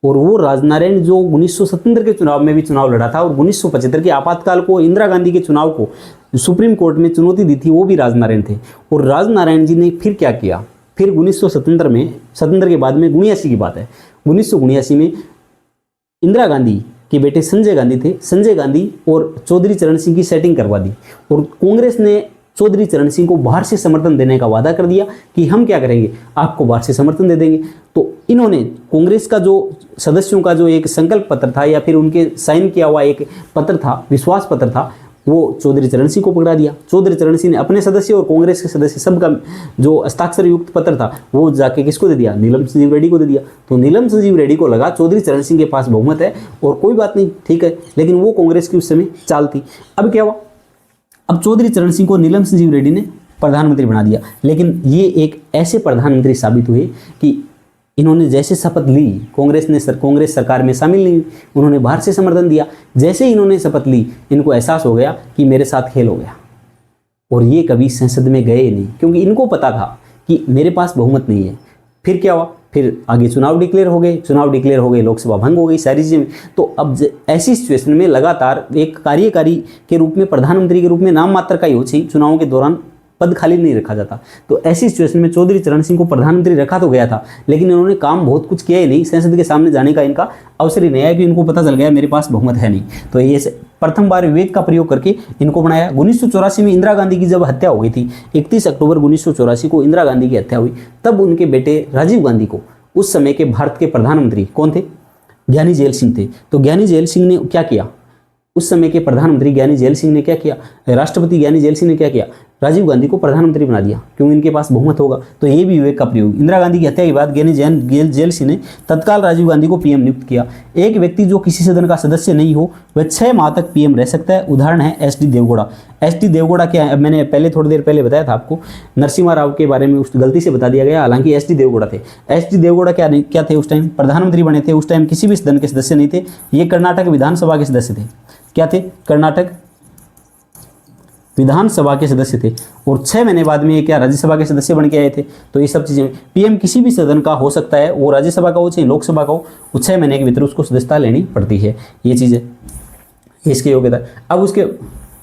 और वो राजनारायण जो 1977 के चुनाव में भी चुनाव लड़ा था और 1975 के आपातकाल को इंदिरा गांधी के चुनाव को सुप्रीम कोर्ट में चुनौती दी थी, वो भी राजनारायण थे। और राजनारायण जी ने फिर क्या किया, फिर 1977 में, 77 के बाद में 79 की बात है, 1979 में इंदिरा गांधी के बेटे संजय गांधी थे, संजय गांधी और चौधरी चरण सिंह की सेटिंग करवा दी और कांग्रेस ने चौधरी चरण सिंह को बाहर से समर्थन देने का वादा कर दिया कि हम क्या करेंगे, आपको बाहर से समर्थन दे देंगे। तो इन्होंने कांग्रेस का जो सदस्यों का जो एक संकल्प पत्र था या फिर उनके साइन किया हुआ एक पत्र था, विश्वास पत्र था, वो चौधरी चरण सिंह को पकड़ा दिया। चौधरी चरण सिंह ने अपने सदस्य और कांग्रेस के सदस्य सबका जो हस्ताक्षर युक्त पत्र था वो जाके किसको दे दिया, नीलम संजीव रेड्डी को दे दिया। तो नीलम संजीव रेड्डी को लगा चौधरी चरण सिंह के पास बहुमत है और कोई बात नहीं, ठीक है, लेकिन वो कांग्रेस की उस समय चाल थी। अब क्या हुआ, अब चौधरी चरण सिंह को नीलम संजीव रेड्डी ने प्रधानमंत्री बना दिया, लेकिन ये एक ऐसे प्रधानमंत्री साबित हुए कि इन्होंने जैसे शपथ ली, कांग्रेस सरकार में शामिल नहीं, उन्होंने बाहर से समर्थन दिया। जैसे ही इन्होंने शपथ ली, इनको एहसास हो गया कि मेरे साथ खेल हो गया और ये कभी संसद में गए नहीं, क्योंकि इनको पता था कि मेरे पास बहुमत नहीं है। फिर क्या हुआ, फिर आगे चुनाव डिक्लेयर हो गए, लोकसभा भंग हो गई, सारी चीज़ें। तो अब ऐसी सिचुएशन में लगातार एक कार्यकारी के रूप में, प्रधानमंत्री के रूप में नाम मात्र का ही हो, चुनावों के दौरान पद खाली नहीं रखा जाता। तो ऐसी सिचुएशन में चौधरी चरण सिंह को प्रधानमंत्री रखा तो गया था, लेकिन इन्होंने काम बहुत कुछ किया ही नहीं, संसद के सामने जाने का इनका अवसर ही नहीं आया, कि इनको पता चल गया मेरे पास बहुमत है नहीं। तो ये प्रथम बार विवेक का प्रयोग करके इनको बनाया। 1984 में इंदिरा गांधी की जब हत्या हो गई थी, 31 अक्टूबर 1984 को इंदिरा गांधी की हत्या हुई, तब उनके बेटे राजीव गांधी को, उस समय के भारत के प्रधानमंत्री कौन थे, ज्ञानी जैल सिंह थे। तो ज्ञानी जैल सिंह ने क्या किया, उस समय के प्रधानमंत्री ज्ञानी जैल सिंह ने क्या किया, राष्ट्रपति ज्ञानी जैल सिंह ने क्या किया, राजीव गांधी को प्रधानमंत्री बना दिया, क्योंकि इनके पास बहुमत होगा। तो ये भी विवेक का प्रयोग। इंदिरा गांधी की हत्या के बाद ज्ञानी जैल सिंह ने तत्काल राजीव गांधी को पीएम नियुक्त किया। एक व्यक्ति जो किसी सदन का सदस्य नहीं हो वह 6 माह तक पीएम रह सकता है। उदाहरण है एसडी देवगौड़ा। एसडी देवगौड़ा क्या है, मैंने पहले थोड़ी देर पहले बताया था आपको, नरसिम्हा राव के बारे में उस गलती से बता दिया गया, हालांकि एसडी देवगौड़ा थे। एसडी देवगौड़ा क्या थे, उस टाइम प्रधानमंत्री बने थे, उस टाइम किसी भी सदन के सदस्य नहीं थे। ये कर्नाटक विधानसभा के सदस्य थे। क्या थे, कर्नाटक विधानसभा के सदस्य थे। और 6 महीने बाद में ये क्या राज्यसभा के सदस्य बन के आए थे। तो ये सब चीज़ें, पीएम किसी भी सदन का हो सकता है, वो राज्यसभा का हो चाहे लोकसभा का हो, वो 6 महीने के भीतर उसको सदस्यता लेनी पड़ती है। ये चीज़ें, इसकी योग्यता। अब उसके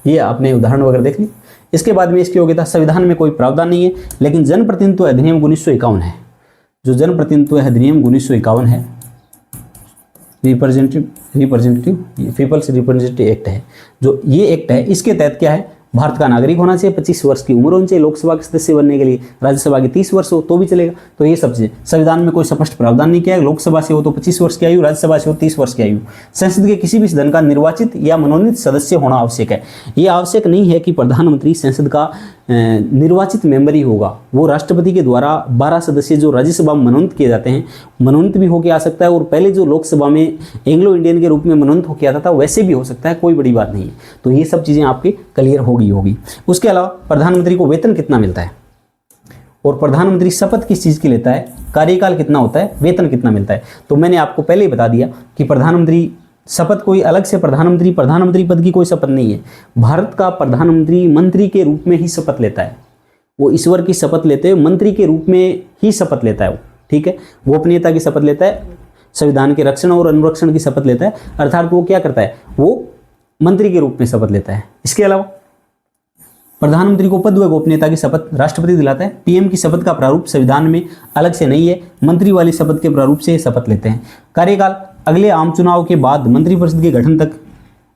ये आपने उदाहरण वगैरह देख ली। इसके बाद में इसकी योग्यता, संविधान में कोई प्रावधान नहीं है, लेकिन जनप्रतिनिधित्व अधिनियम 1951 है। जो जनप्रतिनिधित्व अधिनियम 1951 है, रिप्रेजेंटेटिव पीपल्स रिप्रेजेंटेटिव एक्ट है, जो ये एक्ट है, इसके तहत क्या है, भारत का नागरिक होना चाहिए, 25 वर्ष की उम्र होनी चाहिए लोकसभा के सदस्य बनने के लिए, राज्यसभा की 30 वर्ष हो तो भी चलेगा। तो ये सब चीजें संविधान में कोई स्पष्ट प्रावधान नहीं किया है। लोकसभा से हो तो 25 वर्ष की आयु, राज्यसभा से हो 30 वर्ष की आयु। संसद के किसी भी सदन का निर्वाचित या मनोनीत सदस्य होना आवश्यक है। ये आवश्यक नहीं है कि प्रधानमंत्री संसद का निर्वाचित मेंबर ही होगा। वो राष्ट्रपति के द्वारा 12 सदस्य जो राज्यसभा में मनोनीत किए जाते हैं, मनोनीत भी होकर आ सकता है, और पहले जो लोकसभा में एंग्लो इंडियन के रूप में मनोनीत होकर आता था वैसे भी हो सकता है, कोई बड़ी बात नहीं है। तो ये सब चीज़ें आपके क्लियर होगी। उसके अलावा प्रधानमंत्री को वेतन कितना मिलता है, और प्रधानमंत्री शपथ किस चीज़ की लेता है, कार्यकाल कितना होता है, वेतन कितना मिलता है। तो मैंने आपको पहले ही बता दिया कि प्रधानमंत्री शपथ कोई अलग से प्रधानमंत्री पद की कोई शपथ नहीं है। भारत का प्रधानमंत्री मंत्री के रूप में ही शपथ लेता है। वो ईश्वर की शपथ लेते हुए मंत्री के रूप में ही शपथ लेता है वो, ठीक है। गोपनीयता की शपथ लेता है, संविधान के रक्षण और अनुरक्षण की शपथ लेता है, अर्थात वो क्या करता है, वो मंत्री के रूप में शपथ लेता है। इसके अलावा प्रधानमंत्री को पद व गोपनीयता की शपथ राष्ट्रपति दिलाता है। पीएम की शपथ का प्रारूप संविधान में अलग से नहीं है, मंत्री वाली शपथ के प्रारूप से शपथ लेते हैं। कार्यकाल अगले आम चुनाव के बाद मंत्रिपरिषद के गठन तक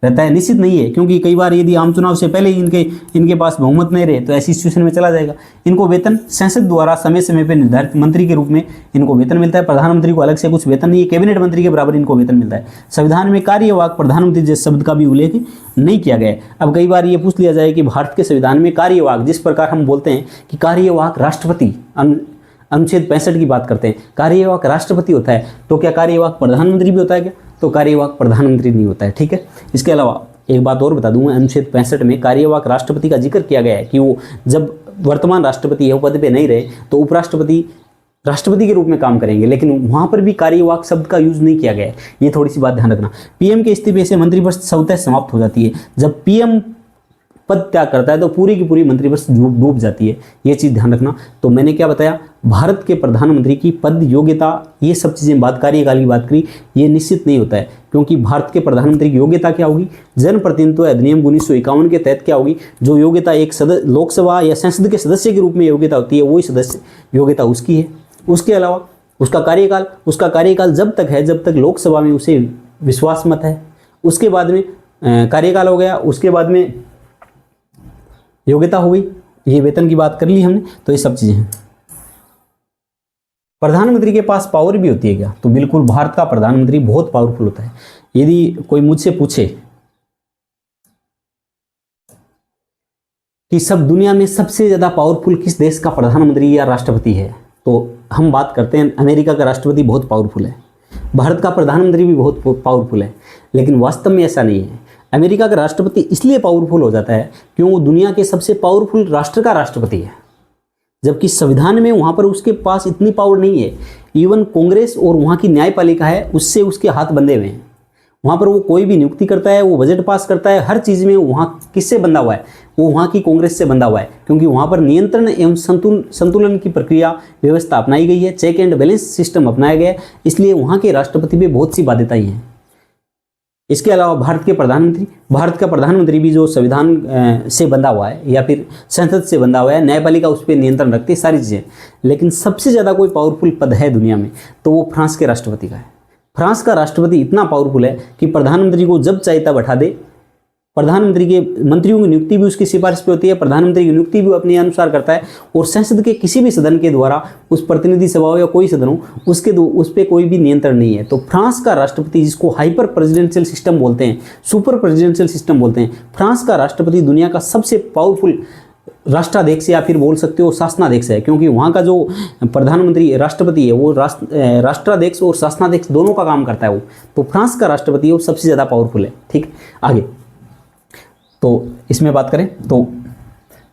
रहता है, निश्चित नहीं है, क्योंकि कई बार यदि आम चुनाव से पहले ही इनके पास बहुमत नहीं रहे तो ऐसी सिचुएशन में चला जाएगा। इनको वेतन संसद द्वारा समय समय पर निर्धारित मंत्री के रूप में इनको वेतन मिलता है। प्रधानमंत्री को अलग से कुछ वेतन नहीं है, कैबिनेट मंत्री के बराबर इनको वेतन मिलता है। संविधान में कार्यवाहक प्रधानमंत्री जैसे शब्द का भी उल्लेख नहीं किया गया है। अब कई बार ये पूछ लिया जाए कि भारत के संविधान में कार्यवाहक, जिस प्रकार हम बोलते हैं कि कार्यवाहक राष्ट्रपति, अनुच्छेद 65 की बात करते हैं, कार्यवाहक राष्ट्रपति होता है, तो क्या कार्यवाहक प्रधानमंत्री भी होता है क्या? तो कार्यवाहक प्रधानमंत्री नहीं होता है, ठीक है। इसके अलावा एक बात और बता दूंगा, अनुच्छेद 65 में कार्यवाहक राष्ट्रपति का जिक्र किया गया है कि वो जब वर्तमान राष्ट्रपति है वो पद पे नहीं रहे तो उपराष्ट्रपति राष्ट्रपति के रूप में काम करेंगे, लेकिन वहां पर भी कार्यवाहक शब्द का यूज नहीं किया गया है। ये थोड़ी सी बात ध्यान रखना। पीएम के इस्तीफे से मंत्रिपरिषद स्वतः समाप्त हो जाती है। जब पीएम पद त्याग करता है तो पूरी की पूरी मंत्रिपरिषद डूब जाती है। ये चीज़ ध्यान रखना। तो मैंने क्या बताया, भारत के प्रधानमंत्री की पद, योग्यता, ये सब चीज़ें बात, कार्यकाल की बात करी, ये निश्चित नहीं होता है, क्योंकि भारत के प्रधानमंत्री की योग्यता क्या होगी, जनप्रतिनिधित्व अधिनियम 1951 के तहत क्या होगी, जो योग्यता एक लोकसभा या संसद के सदस्य के रूप में योग्यता होती है, वही सदस्य योग्यता उसकी है। उसके अलावा उसका कार्यकाल जब तक है जब तक लोकसभा में उसे विश्वास मत है। उसके बाद में कार्यकाल हो गया, उसके बाद में योग्यता हो गई, ये वेतन की बात कर ली हमने। तो ये सब चीजें हैं। प्रधानमंत्री के पास पावर भी होती है क्या, तो बिल्कुल भारत का प्रधानमंत्री बहुत पावरफुल होता है। यदि कोई मुझसे पूछे कि सब दुनिया में सबसे ज्यादा पावरफुल किस देश का प्रधानमंत्री या राष्ट्रपति है, तो हम बात करते हैं अमेरिका का राष्ट्रपति बहुत पावरफुल है, भारत का प्रधानमंत्री भी बहुत पावरफुल है, लेकिन वास्तव में ऐसा नहीं है। अमेरिका का राष्ट्रपति इसलिए पावरफुल हो जाता है क्यों वो दुनिया के सबसे पावरफुल राष्ट्र का राष्ट्रपति है, जबकि संविधान में वहाँ पर उसके पास इतनी पावर नहीं है। इवन कांग्रेस और वहाँ की न्यायपालिका है, उससे उसके हाथ बंधे हुए हैं। वहाँ पर वो कोई भी नियुक्ति करता है, वो बजट पास करता है, हर चीज़ में वहाँ किससे बंधा हुआ है, वो वहाँ की कांग्रेस से बंधा हुआ है, क्योंकि वहाँ पर नियंत्रण एवं संतुलन की प्रक्रिया व्यवस्था अपनाई गई है, चेक एंड बैलेंस सिस्टम अपनाया गया है, इसलिए वहाँ के राष्ट्रपति पे बहुत सी बाध्यताएं हैं। इसके अलावा भारत का प्रधानमंत्री भी जो संविधान से बंधा हुआ है या फिर संसद से बंधा हुआ है, न्यायपालिका उस पर नियंत्रण रखती है, सारी चीज़ें। लेकिन सबसे ज़्यादा कोई पावरफुल पद है दुनिया में तो वो फ्रांस के राष्ट्रपति का है। फ्रांस का राष्ट्रपति इतना पावरफुल है कि प्रधानमंत्री को जब चाहे तब बैठा दे। प्रधानमंत्री के मंत्रियों की नियुक्ति भी उसकी सिफारिश पे होती है, प्रधानमंत्री की नियुक्ति भी अपने अनुसार करता है, और संसद के किसी भी सदन के द्वारा, उस प्रतिनिधि सभा हो या कोई सदन हो, उस पर कोई भी नियंत्रण नहीं है। तो फ्रांस का राष्ट्रपति, जिसको हाइपर प्रेसिडेंशियल सिस्टम बोलते हैं, सुपर प्रेसिडेंशियल सिस्टम बोलते हैं, फ्रांस का राष्ट्रपति दुनिया का सबसे पावरफुल राष्ट्राध्यक्ष या फिर बोल सकते हो शासनाध्यक्ष है, क्योंकि वहाँ का जो प्रधानमंत्री राष्ट्रपति है वो राष्ट्राध्यक्ष और शासनाध्यक्ष दोनों का काम करता है वो। तो फ्रांस का राष्ट्रपति वो सबसे ज़्यादा पावरफुल है। ठीक, आगे तो इसमें बात करें तो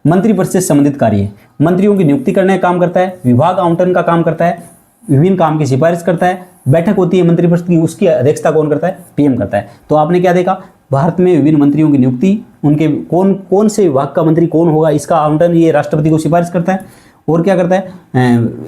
मंत्रिपरिषद से संबंधित कार्य है, मंत्रियों की नियुक्ति करने का काम करता है, विभाग आवंटन का काम करता है, विभिन्न काम की सिफारिश करता है, बैठक होती है मंत्रिपरिषद की, उसकी अध्यक्षता कौन करता है, पीएम करता है। तो आपने क्या देखा, भारत में विभिन्न मंत्रियों की नियुक्ति, उनके कौन से विभाग का मंत्री कौन होगा, इसका आवंटन ये राष्ट्रपति को सिफारिश करता है, और क्या करता है,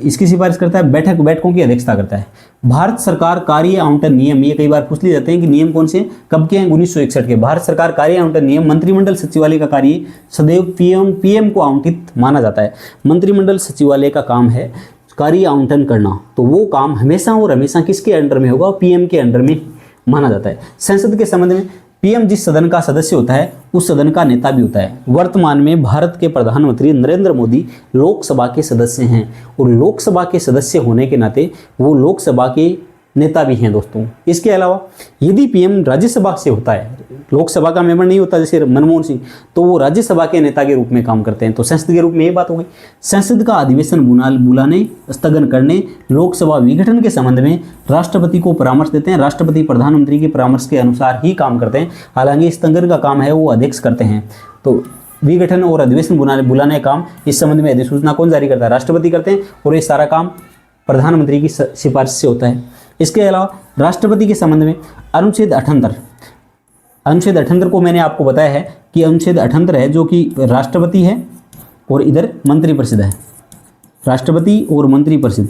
इसकी सिफारिश करता है, बैठकों की अध्यक्षता करता है। भारत सरकार कार्य आवंटन नियम, ये कई बार पूछ लिए जाते हैं कि नियम कौन से कब के हैं, 1961 के। भारत सरकार कार्य आवंटन नियम, मंत्रिमंडल सचिवालय का कार्य सदैव पीएम को आवंटित माना जाता है। मंत्रिमंडल सचिवालय का काम है कार्य आवंटन करना, तो वो काम हमेशा और हमेशा किसके अंडर में होगा, पीएम के अंडर में माना जाता है। संसद के संबंध में पीएम जिस सदन का सदस्य होता है उस सदन का नेता भी होता है। वर्तमान में भारत के प्रधानमंत्री नरेंद्र मोदी लोकसभा के सदस्य हैं, और लोकसभा के सदस्य होने के नाते वो लोकसभा के नेता भी हैं दोस्तों। इसके अलावा यदि पीएम राज्यसभा से होता है, लोकसभा का मेंबर नहीं होता जैसे मनमोहन सिंह, तो वो राज्यसभा के नेता के रूप में काम करते हैं। तो संसद के रूप में ये बात हो गई। संसद का अधिवेशन बुलाने, स्थगन करने, लोकसभा विघटन के संबंध में राष्ट्रपति को परामर्श देते हैं। राष्ट्रपति प्रधानमंत्री के परामर्श के अनुसार ही काम करते हैं, हालांकि स्थगन का काम है वो अध्यक्ष करते हैं। तो विघटन और अधिवेशन बुलाने का काम इस संबंध में अधिसूचना कौन जारी करता है, राष्ट्रपति करते हैं, और ये सारा काम प्रधानमंत्री की सिफारिश से होता है। इसके अलावा राष्ट्रपति के संबंध में अनुच्छेद 78 को मैंने आपको बताया है कि अनुच्छेद 78 है जो कि राष्ट्रपति है और इधर मंत्रिपरिषद है, राष्ट्रपति और मंत्रिपरिषद,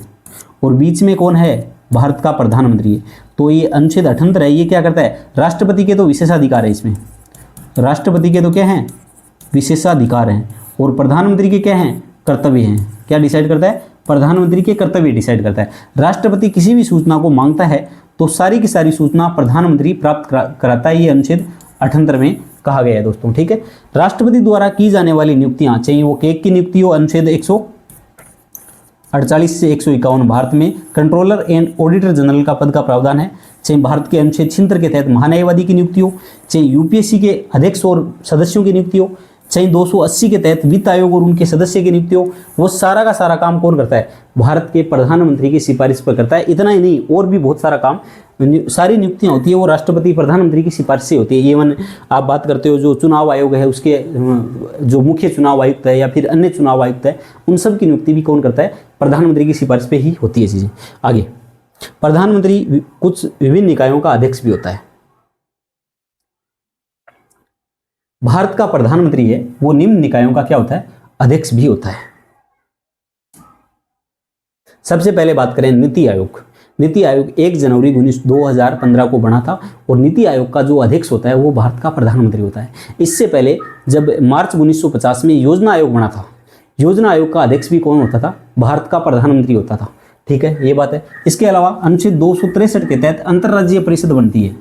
और बीच में कौन है, भारत का प्रधानमंत्री है। तो ये अनुच्छेद 78 है, ये क्या करता है, राष्ट्रपति के तो विशेषाधिकार है, इसमें राष्ट्रपति के तो क्या हैं, विशेषाधिकार हैं, और प्रधानमंत्री के क्या हैं, कर्तव्य हैं। क्या डिसाइड करता है, प्रधानमंत्री के कर्तव्य डिसाइड करता है। राष्ट्रपति किसी भी सूचना को मांगता है तो सारी की सारी सूचना प्रधानमंत्री प्राप्त कराता है, ये अनुच्छेद 78 में कहा गया है दोस्तों। ठीक है, राष्ट्रपति द्वारा की जाने वाली नियुक्तियां, चाहे वो केक की नियुक्ति हो, अनुच्छेद 148 से 151 भारत में कंट्रोलर एंड ऑडिटर जनरल का पद का प्रावधान है, चाहे भारत के अनुच्छेद 76 के तहत महान्यायवादी की नियुक्ति हो, चाहे यूपीएससी के अध्यक्ष और सदस्यों की नियुक्ति हो, चाहे 280 के तहत वित्त आयोग और उनके सदस्य की नियुक्ति हो, वो सारा का सारा काम कौन करता है, भारत के प्रधानमंत्री की सिफारिश पर करता है। इतना ही नहीं, और भी बहुत सारा काम, सारी नियुक्तियां होती है वो राष्ट्रपति प्रधानमंत्री की सिफारिश से होती है। इवन आप बात करते हो जो चुनाव आयोग है, उसके जो मुख्य चुनाव आयुक्त है या फिर अन्य चुनाव आयुक्त है, उन सब की नियुक्ति भी कौन करता है, प्रधानमंत्री की सिफारिश पे ही होती है चीज़ें। आगे, प्रधानमंत्री कुछ विभिन्न निकायों का अध्यक्ष भी होता है। भारत का प्रधानमंत्री है वो निम्न निकायों का क्या होता है, अध्यक्ष भी होता है। सबसे पहले बात करें नीति आयोग। नीति आयोग 1 जनवरी 2015 को बना था और नीति आयोग का जो अध्यक्ष होता है वो भारत का प्रधानमंत्री होता है। इससे पहले जब मार्च 1950 में योजना आयोग बना था, योजना आयोग का अध्यक्ष भी कौन होता था, भारत का प्रधानमंत्री होता था। ठीक है, ये बात है। इसके अलावा अनुच्छेद 263 के तहत अंतर्राज्यीय परिषद बनती है।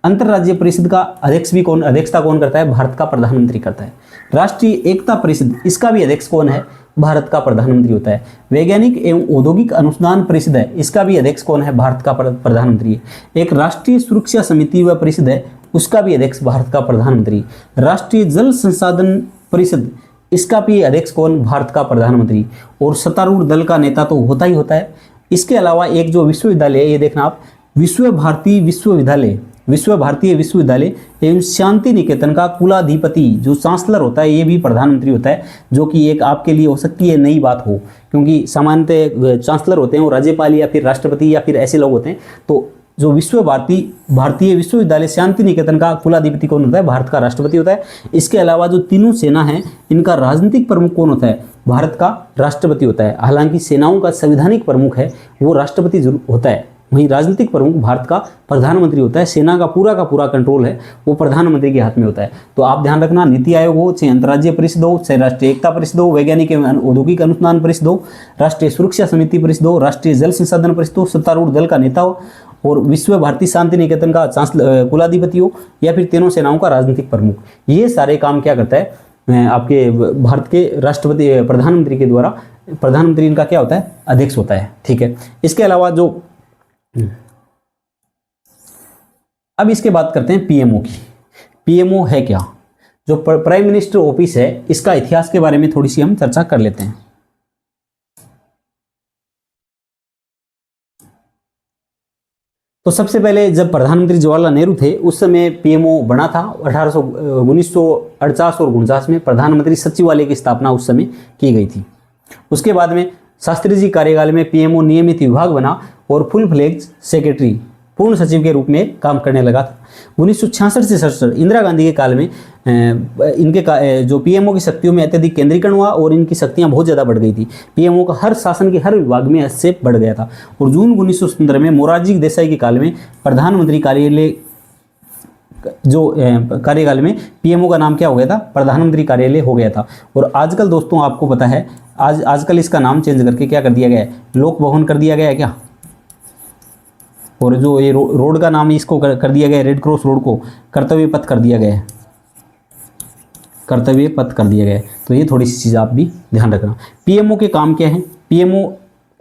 अंतर्राज्यीय परिषद का अध्यक्षता कौन करता है, भारत का प्रधानमंत्री करता है। राष्ट्रीय एकता परिषद, इसका भी अध्यक्ष कौन है, भारत का प्रधानमंत्री होता है। वैज्ञानिक एवं औद्योगिक अनुसंधान परिषद है, इसका भी अध्यक्ष कौन है, भारत का प्रधानमंत्री है। एक राष्ट्रीय सुरक्षा समिति व परिषद है, उसका भी अध्यक्ष भारत का प्रधानमंत्री। राष्ट्रीय जल संसाधन परिषद, इसका भी अध्यक्ष कौन, भारत का प्रधानमंत्री। और सत्तारूढ़ दल का नेता तो होता ही होता है। इसके अलावा एक जो विश्वविद्यालय है, ये देखना आप, विश्व भारती विश्वविद्यालय एवं शांति निकेतन का कुलाधिपति जो चांसलर होता है, ये भी प्रधानमंत्री होता है, जो कि एक आपके लिए हो सकती है नई बात हो, क्योंकि सामान्यतः चांसलर होते हैं वो राज्यपाल या फिर राष्ट्रपति या फिर ऐसे लोग होते हैं। तो जो भारतीय विश्वविद्यालय शांति निकेतन का कुलाधिपति कौन होता है, भारत का राष्ट्रपति होता है। इसके अलावा जो तीनों सेना है, इनका राजनीतिक प्रमुख कौन होता है, भारत का राष्ट्रपति होता है। हालांकि सेनाओं का संवैधानिक प्रमुख है वो राष्ट्रपति जरूर होता है, वहीं राजनीतिक प्रमुख भारत का प्रधानमंत्री होता है। सेना का पूरा कंट्रोल है वो प्रधानमंत्री के हाथ में होता है। तो आप ध्यान रखना, नीति आयोग हो, चाहे अंतर्राज्यीय परिषद हो, चाहे राष्ट्रीय एकता परिषद हो, वैज्ञानिक एवं औद्योगिक अनुसंधान परिषद हो, राष्ट्रीय सुरक्षा समिति परिषद हो, राष्ट्रीय जल संसाधन परिषद हो, सत्तारूढ़ दल का नेता हो, और विश्व भारती शांति निकेतन का कुलाधिपति हो, या फिर तीनों सेनाओं का राजनीतिक प्रमुख, ये सारे काम क्या करता है, आपके भारत के राष्ट्रपति प्रधानमंत्री के द्वारा, प्रधानमंत्री इनका क्या होता है, अध्यक्ष होता है। ठीक है, इसके अलावा जो अब इसके बात करते हैं पीएमओ की। पीएमओ है क्या, जो प्राइम मिनिस्टर ऑफिस है, इसका इतिहास के बारे में थोड़ी सी हम चर्चा कर लेते हैं। तो सबसे पहले जब प्रधानमंत्री जवाहरलाल नेहरू थे उस समय पीएमओ बना था। 1948 और 49 में प्रधानमंत्री सचिवालय की स्थापना उस समय की गई थी। उसके बाद में शास्त्री जी कार्यकाल में पीएमओ नियमित विभाग बना और फुल फ्लेज सेक्रेटरी, पूर्ण सचिव के रूप में काम करने लगा था। 1966 से 67 इंदिरा गांधी के काल में जो पीएमओ की शक्तियों में अत्यधिक केंद्रीकरण हुआ और इनकी शक्तियां बहुत ज़्यादा बढ़ गई थी। पीएमओ का हर शासन के हर विभाग में हस्तक्षेप बढ़ गया था। और जून 1917 में मोरारजी देसाई के काल में प्रधानमंत्री कार्यालय कार्यकाल में पीएमओ का नाम क्या हो गया था, प्रधानमंत्री कार्यालय हो गया था। और आजकल दोस्तों आपको पता है आजकल इसका नाम चेंज करके क्या कर दिया गया है, लोक भवन कर दिया गया है क्या। और जो ये रोड का नाम इसको कर दिया गया है, रेड क्रॉस रोड को कर्तव्य पथ कर दिया गया है, कर्तव्य पथ कर दिया गया है। तो ये थोड़ी सी चीज़ आप भी ध्यान रखना। पीएमओ के काम क्या है, पीएमओ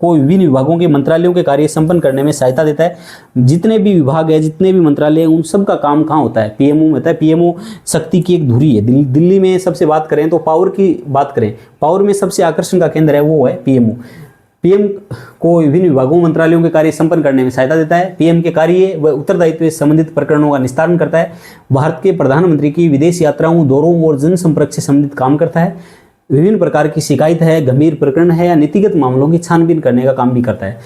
को विभिन्न विभागों के मंत्रालयों के कार्य संपन्न करने में सहायता देता है। जितने भी विभाग है, जितने भी मंत्रालय हैं, उन सब का काम कहाँ होता है, पीएमओ में होता है। पीएमओ शक्ति की एक धुरी है। दिल्ली में सबसे बात करें तो पावर की बात करें, पावर में सबसे आकर्षण का केंद्र है वो है पीएमओ। पीएम को विभिन्न विभागों मंत्रालयों के कार्य संपन्न करने में सहायता देता है। पीएम के कार्य व उत्तरदायित्व से संबंधित प्रकरणों का निस्तारण करता है। भारत के प्रधानमंत्री की विदेश यात्राओं, दौरों और जनसंपर्क से संबंधित काम करता है। विभिन्न प्रकार की शिकायत है, गंभीर प्रकरण है या नीतिगत मामलों की छानबीन करने का काम भी करता है।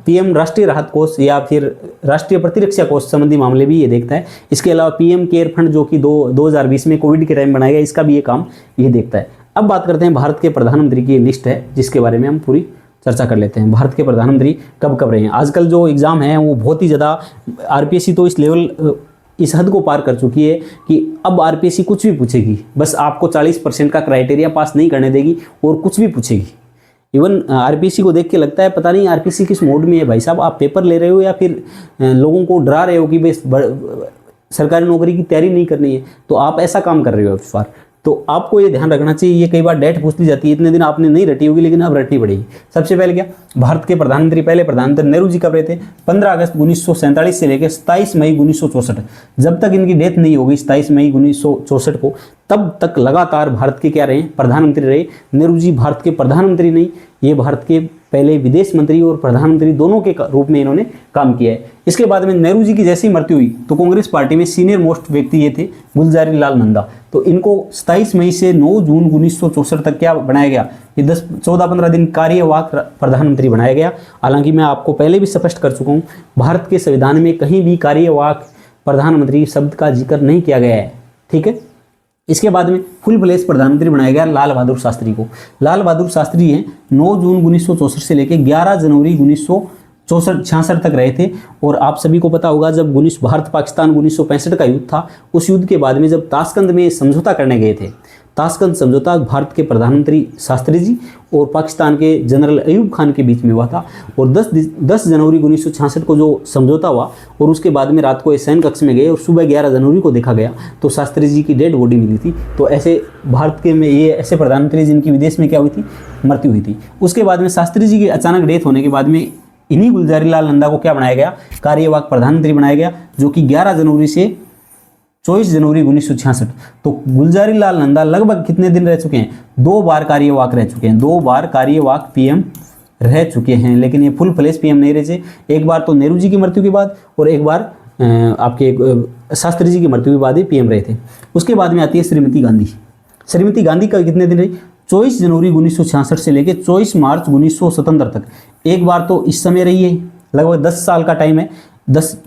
पीएम राष्ट्रीय राहत कोष या फिर राष्ट्रीय प्रतिरक्षा कोष संबंधी मामले भी ये देखता है। इसके अलावा पीएम केयर फंड जो कि 2020 में कोविड के टाइम बनाया गया, इसका भी ये काम ये देखता है। अब बात करते हैं भारत के प्रधानमंत्री की लिस्ट है जिसके बारे में हम पूरी चर्चा कर लेते हैं। भारत के प्रधानमंत्री कब कब रहे हैं। आजकल जो एग्ज़ाम है वो बहुत ही ज़्यादा, आरपीएससी तो इस हद को पार कर चुकी है कि अब आरपीएससी कुछ भी पूछेगी, बस आपको 40% का क्राइटेरिया पास नहीं करने देगी और कुछ भी पूछेगी। इवन आरपीएससी को देख के लगता है पता नहीं आरपीएससी किस मोड में है। भाई साहब, आप पेपर ले रहे हो या फिर लोगों को डरा रहे हो कि भाई सरकारी नौकरी की तैयारी नहीं करनी है, तो आप ऐसा काम कर रहे हो इस बार। तो आपको ये ध्यान रखना चाहिए। ये कई बार डेट पूछ ली जाती है, इतने दिन आपने नहीं रटी होगी लेकिन अब रटनी पड़ेगी। सबसे पहले क्या, भारत के प्रधानमंत्री, पहले प्रधानमंत्री नेहरू जी कब रहे थे, 15 अगस्त 1947 से लेकर 27 मई 1964। जब तक इनकी डेथ नहीं होगी 27 मई 1964 को, तब तक लगातार भारत के क्या रहे, प्रधानमंत्री रहे। नेहरू जी भारत के प्रधानमंत्री नहीं, ये भारत के पहले विदेश मंत्री और प्रधानमंत्री दोनों के रूप में इन्होंने काम किया है। इसके बाद में नेहरू जी की जैसी मृत्यु हुई तो कांग्रेस पार्टी में सीनियर मोस्ट व्यक्ति ये थे गुलजारी लाल नंदा। तो इनको 27 मई से 9 जून 1964 तक क्या बनाया गया, ये 14-15 दिन कार्यवाहक प्रधानमंत्री बनाया गया। हालांकि मैं आपको पहले भी स्पष्ट कर चुका हूँ, भारत के संविधान में कहीं भी कार्यवाहक प्रधानमंत्री शब्द का जिक्र नहीं किया गया है। ठीक है, इसके बाद में फुल फ्लेश प्रधानमंत्री बनाया गया लाल बहादुर शास्त्री को। लाल बहादुर शास्त्री हैं 9 जून 1964 से लेकर 11 जनवरी 1966 तक रहे थे। और आप सभी को पता होगा जब भारत पाकिस्तान 1965 का युद्ध था, उस युद्ध के बाद में जब ताशकंद में समझौता करने गए थे, ताशकंद समझौता भारत के प्रधानमंत्री शास्त्री जी और पाकिस्तान के जनरल अयूब खान के बीच में हुआ था। और 10 जनवरी 1966 को जो समझौता हुआ और उसके बाद में रात को सैन्य कक्ष में गए और सुबह 11 जनवरी को देखा गया तो शास्त्री जी की डेड बॉडी मिली थी। तो ऐसे भारत के में ये ऐसे प्रधानमंत्री जिनकी विदेश में क्या हुई थी, मृत्यु हुई थी। उसके बाद में शास्त्री जी की अचानक डेथ होने के बाद में इन्हीं गुलजारी लाल नंदा को क्या बनाया गया, कार्यवाहक प्रधानमंत्री बनाया गया, जो कि 11 जनवरी से 24 जनवरी 1966। तो गुलजारी लाल नंदा लगभग कितने दिन रह चुके हैं, 2 बार कार्यवाहक रह चुके हैं, 2 बार कार्यवाहक पीएम रह चुके हैं। लेकिन ये फुल फ्लेश पीएम नहीं रहे, एक बार तो नेहरू जी की मृत्यु के बाद और एक बार आपके शास्त्री जी की मृत्यु के बाद ही पीएम रहे थे। उसके बाद में आती है श्रीमती गांधी। श्रीमती गांधी का कितने दिन रही, 24 जनवरी 1966 से लेकर 24 मार्च 1977 तक। एक बार तो इस समय रही है, लगभग 10 साल का टाइम है, 10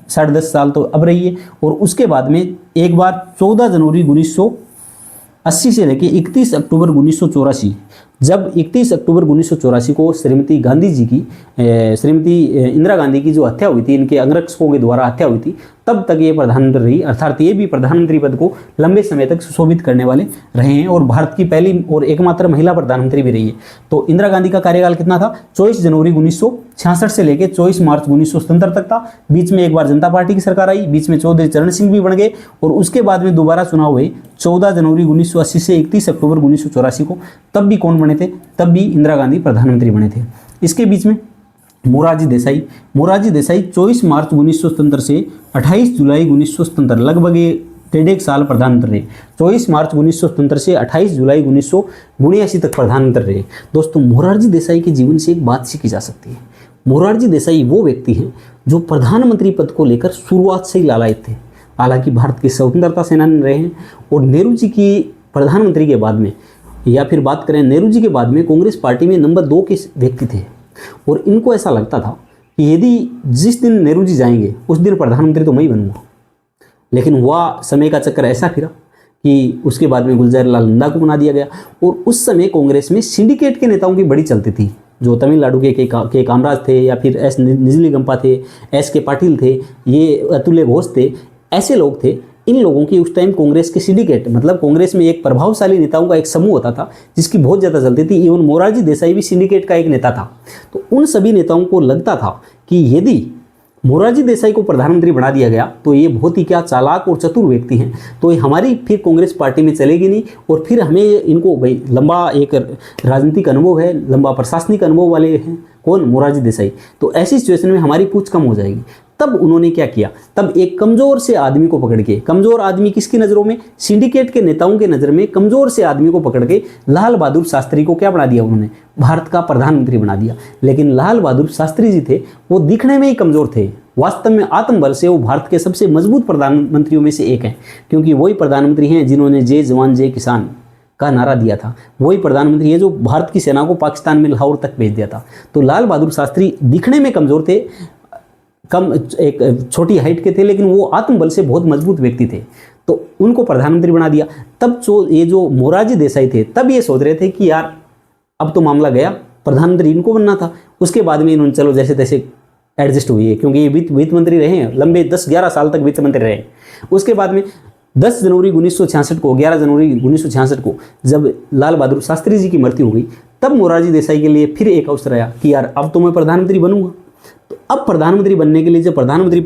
साल तो अब रही है। और उसके बाद में एक बार 14 जनवरी 1980 से लेकर 31 अक्टूबर 1984, जब 31 अक्टूबर 1984 को श्रीमती गांधी जी की श्रीमती इंदिरा गांधी की जो हत्या हुई थी, इनके अंगरक्षकों के द्वारा हत्या हुई थी, तब तक ये प्रधानमंत्री रही। अर्थात ये भी प्रधानमंत्री पद को लंबे समय तक सुशोभित करने वाले रहे हैं और भारत की पहली और एकमात्र महिला प्रधानमंत्री भी रही है। तो इंदिरा गांधी का कार्यकाल कितना था, 24 जनवरी 1966 से लेकर 24 मार्च 1977 तक था। बीच में एक बार जनता पार्टी की सरकार आई, बीच में चौधरी चरण सिंह भी बन गए और उसके बाद में दोबारा चुनाव हुए 14 जनवरी 1980 से 31 अक्टूबर 1984 को। तब भी कौन बने थे, तब भी इंदिरा गांधी प्रधानमंत्री बने थे। इसके बीच में मोरारजी देसाई 24 मार्च 1977 से 28 जुलाई 1977, लगभग 1.5 साल प्रधानमंत्री रहे। 24 मार्च 1977 से 28 जुलाई 1979 तक प्रधानमंत्री रहे। दोस्तों, मोरारजी देसाई के जीवन से एक बात सीखी जा सकती है। मोरारजी देसाई वो व्यक्ति हैं जो प्रधानमंत्री पद को लेकर शुरुआत से ही लालायित थे। हालांकि भारत के स्वतंत्रता सेनानी रहे हैं और नेहरू जी की प्रधानमंत्री के बाद में, या फिर बात करें नेहरू जी के बाद में, कांग्रेस पार्टी में नंबर 2 के व्यक्ति थे। और इनको ऐसा लगता था कि यदि जिस दिन नेहरू जी जाएंगे उस दिन प्रधानमंत्री तो मैं ही बनूंगा। लेकिन हुआ समय का चक्कर ऐसा फिरा कि उसके बाद में गुलजारी लाल नंदा को बना दिया गया। और उस समय कांग्रेस में सिंडिकेट के नेताओं की बड़ी चलती थी, जो तमिलनाडु के कामराज थे, या फिर एस निजलीगंपा थे, एस के पाटिल थे, ये अतुल्य घोष थे, ऐसे लोग थे। इन लोगों की उस टाइम कांग्रेस के सिंडिकेट, मतलब कांग्रेस में एक प्रभावशाली नेताओं का एक समूह होता था जिसकी बहुत ज़्यादा चलती थी। इवन मोरारजी देसाई भी सिंडिकेट का एक नेता था। तो उन सभी नेताओं को लगता था कि यदि मोरारजी देसाई को प्रधानमंत्री बना दिया गया तो ये बहुत ही क्या चालाक और चतुर व्यक्ति हैं, तो ये हमारी फिर कांग्रेस पार्टी में चलेगी नहीं और फिर हमें इनको, भाई लंबा एक राजनीतिक अनुभव है, लंबा प्रशासनिक अनुभव वाले हैं, कौन, मोरारजी देसाई, तो ऐसी सिचुएशन में हमारी पूछ कम हो जाएगी। तब उन्होंने क्या किया, तब एक कमजोर से आदमी को पकड़ के, कमजोर आदमी किसकी नज़रों में, सिंडिकेट के नेताओं के नज़र में कमजोर से आदमी को पकड़ के लाल बहादुर शास्त्री को क्या बना दिया, उन्होंने भारत का प्रधानमंत्री बना दिया। लेकिन लाल बहादुर शास्त्री जी थे, वो दिखने में ही कमजोर थे, वास्तव में आत्मबल से वो भारत के सबसे मजबूत प्रधानमंत्रियों में से एक हैं, क्योंकि वही प्रधानमंत्री हैं जिन्होंने जय जवान जय किसान का नारा दिया था। वही प्रधानमंत्री है जो भारत की सेना को पाकिस्तान में लाहौर तक भेज दिया था। तो लाल बहादुर शास्त्री दिखने में कमजोर थे, कम एक छोटी हाइट के थे, लेकिन वो आत्मबल से बहुत मजबूत व्यक्ति थे, तो उनको प्रधानमंत्री बना दिया। तब ये जो मोरारजी देसाई थे, तब ये सोच रहे थे कि यार अब तो मामला गया, प्रधानमंत्री इनको बनना था। उसके बाद में इन्होंने चलो जैसे तैसे एडजस्ट हुई है, क्योंकि ये वित्त मंत्री रहे हैं, लंबे 10-11 साल तक वित्त मंत्री रहे। उसके बाद में 10 जनवरी 1966 को, 11 जनवरी 1966 को जब लाल बहादुर शास्त्री जी की मृत्यु हो गई, तब मोरारजी देसाई के लिए फिर एक अवसर आया कि यार अब तो मैं प्रधानमंत्री बनूंगा। तो अब प्रधानमंत्री बनने के लिए, जब प्रधानमंत्री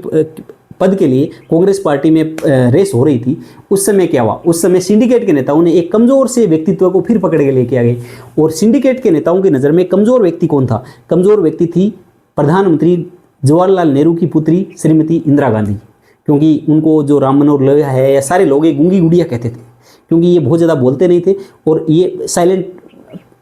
पद के लिए कांग्रेस पार्टी में रेस हो रही थी, उस समय क्या हुआ, उस समय सिंडिकेट के नेताओं ने एक कमजोर से व्यक्तित्व को फिर पकड़ के लेके आ गए। और सिंडिकेट के नेताओं की नज़र में कमजोर व्यक्ति कौन था, कमजोर व्यक्ति थी प्रधानमंत्री जवाहरलाल नेहरू की पुत्री श्रीमती इंदिरा गांधी, क्योंकि उनको जो राम मनोहर लोहिया है या सारे लोग एक गूंगी गुड़िया कहते थे, क्योंकि ये बहुत ज़्यादा बोलते नहीं थे और ये साइलेंट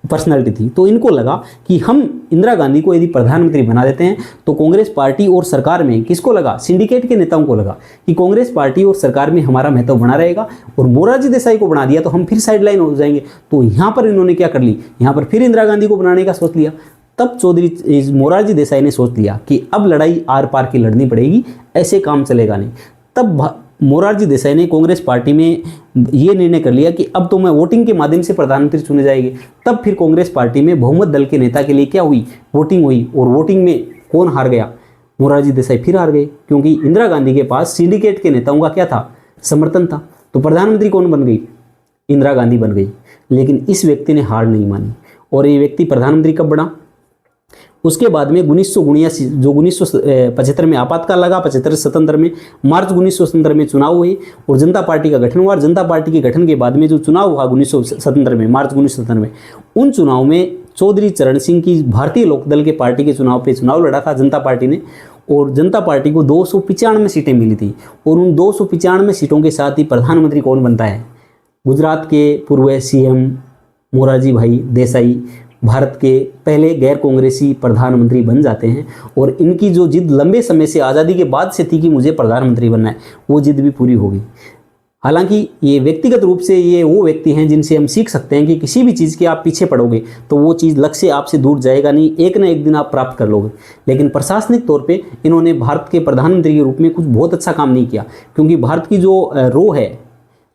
पर्सनालिटी थी। तो इनको लगा कि हम इंदिरा गांधी को यदि प्रधानमंत्री बना देते हैं तो कांग्रेस पार्टी और सरकार में, किसको लगा, सिंडिकेट के नेताओं को लगा कि कांग्रेस पार्टी और सरकार में हमारा महत्व बना रहेगा, और मोरारजी देसाई को बना दिया तो हम फिर साइडलाइन हो जाएंगे। तो यहाँ पर इन्होंने क्या कर ली, यहाँ पर फिर इंदिरा गांधी को बनाने का सोच लिया। तब मोरारजी देसाई ने सोच लिया कि अब लड़ाई आर पार की लड़नी पड़ेगी, ऐसे काम चलेगा नहीं। तब मोरारजी देसाई ने कांग्रेस पार्टी में ये निर्णय कर लिया कि अब तो मैं वोटिंग के माध्यम से प्रधानमंत्री चुने जाएंगे, तब फिर कांग्रेस पार्टी में बहुमत दल के नेता के लिए क्या हुई, वोटिंग हुई। और वोटिंग में कौन हार गया, मोरारजी देसाई फिर हार गए, क्योंकि इंदिरा गांधी के पास सिंडिकेट के नेताओं का क्या था, समर्थन था। तो प्रधानमंत्री कौन बन गई, इंदिरा गांधी बन गई। लेकिन इस व्यक्ति ने हार नहीं मानी और ये व्यक्ति प्रधानमंत्री कब बना, उसके बाद में 1979 जो 1975 में आपातकाल लगा, 75-77 में मार्च 1977 में चुनाव हुए और जनता पार्टी का गठन हुआ। और जनता पार्टी के गठन के बाद में जो चुनाव हुआ 1977 में, मार्च 1977 में, उन चुनाव में चौधरी चरण सिंह की भारतीय लोकदल के पार्टी के चुनाव लड़ा था जनता पार्टी ने। और जनता पार्टी को 295 सीटें मिली थी। और उन 295 सीटों के साथ ही प्रधानमंत्री कौन बनता है, गुजरात के पूर्व सीएम मोरारजी भाई देसाई भारत के पहले गैर कांग्रेसी प्रधानमंत्री बन जाते हैं। और इनकी जो जिद लंबे समय से आज़ादी के बाद से थी कि मुझे प्रधानमंत्री बनना है, वो जिद भी पूरी हो गई। हालांकि ये व्यक्तिगत रूप से ये वो व्यक्ति हैं जिनसे हम सीख सकते हैं कि किसी भी चीज़ के आप पीछे पड़ोगे तो वो चीज़ लक्ष्य आपसे दूर जाएगा नहीं, एक ना एक दिन आप प्राप्त कर लोगे। लेकिन प्रशासनिक तौर पे इन्होंने भारत के प्रधानमंत्री के रूप में कुछ बहुत अच्छा काम नहीं किया, क्योंकि भारत की जो रो है,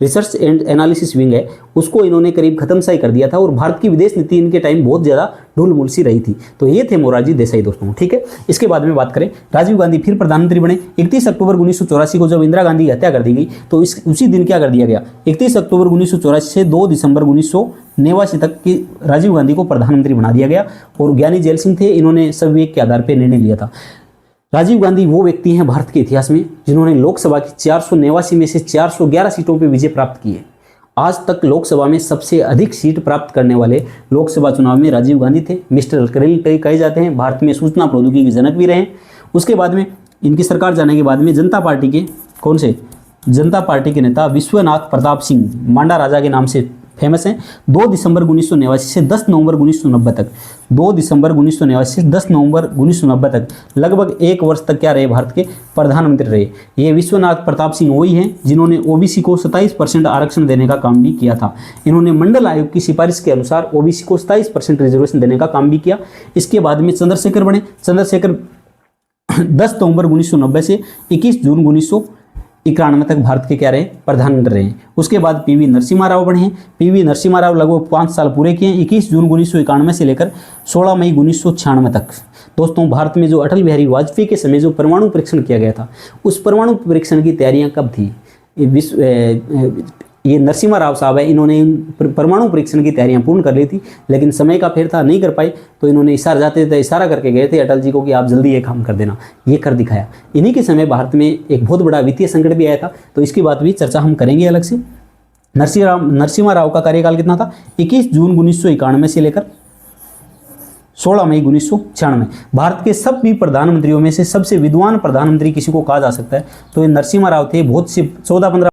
रिसर्च एंड एनालिसिस विंग है, उसको इन्होंने करीब खत्म सा ही कर दिया था। और भारत की विदेश नीति इनके टाइम बहुत ज़्यादा ढुलमुल सी रही थी। तो ये थे मोरारजी देसाई दोस्तों, ठीक है। इसके बाद में बात करें, राजीव गांधी फिर प्रधानमंत्री बने। 31 अक्टूबर 1984 को जब इंदिरा गांधी की हत्या कर दी गई तो उसी दिन क्या कर दिया गया, 31 अक्टूबर 1984 से 2 दिसंबर 1989 तक की राजीव गांधी को प्रधानमंत्री बना दिया गया। और ज्ञानी जैल सिंह थे, इन्होंने संविवेक के आधार पर निर्णय लिया था। राजीव गांधी वो व्यक्ति हैं भारत के इतिहास में जिन्होंने लोकसभा की 489 में से 411 सीटों पर विजय प्राप्त की है। आज तक लोकसभा में सबसे अधिक सीट प्राप्त करने वाले लोकसभा चुनाव में राजीव गांधी थे। मिस्टर करेल कहे जाते हैं, भारत में सूचना प्रौद्योगिकी के जनक भी रहे। उसके बाद में इनकी सरकार जाने के बाद में जनता पार्टी के कौन से, जनता पार्टी के नेता विश्वनाथ प्रताप सिंह मांडा राजा के नाम से फेमस हैं। 2 दिसंबर 1989 से 10 नवंबर 1990 तक, 2 दिसंबर 1989 से 10 नवंबर 1990 तक लगभग 1 वर्ष तक क्या रहे, भारत के प्रधानमंत्री रहे। ये विश्वनाथ प्रताप सिंह वही हैं जिन्होंने ओबीसी को 27% आरक्षण देने का काम भी किया था। इन्होंने मंडल आयोग की सिफारिश के अनुसार ओबीसी को 27% रिजर्वेशन देने का काम भी किया। इसके बाद में चंद्रशेखर बने। चंद्रशेखर 10 नवंबर 1990 से 21 जून 1991 तक भारत के क्या रहे, प्रधानमंत्री रहे। उसके बाद पीवी नरसिम्हा राव बने हैं। पीवी नरसिम्हा राव लगभग 5 साल पूरे किए, 21 जून 1991 से लेकर 16 मई 1996 तक। दोस्तों, भारत में जो अटल बिहारी वाजपेयी के समय जो परमाणु परीक्षण किया गया था, उस परमाणु परीक्षण की तैयारियां कब थी, ये नरसिम्हा राव साहब है, इन्होंने परमाणु परीक्षण की तैयारियां पूर्ण कर ली थी, लेकिन समय का फेर था, नहीं कर पाए। तो इन्होंने इशारा करके गए थे अटल जी को कि आप जल्दी ये काम कर देना, ये कर दिखाया। इन्हीं के समय भारत में एक बहुत बड़ा वित्तीय संकट भी आया था, तो इसकी बात भी चर्चा हम करेंगे अलग से। नरसिम्हा राव का कार्यकाल कितना था, 21 जून 1991 से लेकर 16 मई 1996। भारत के सभी प्रधानमंत्रियों में से सबसे विद्वान प्रधानमंत्री किसी को कहा जा सकता है तो ये नरसिम्हा राव थे। बहुत से 14-15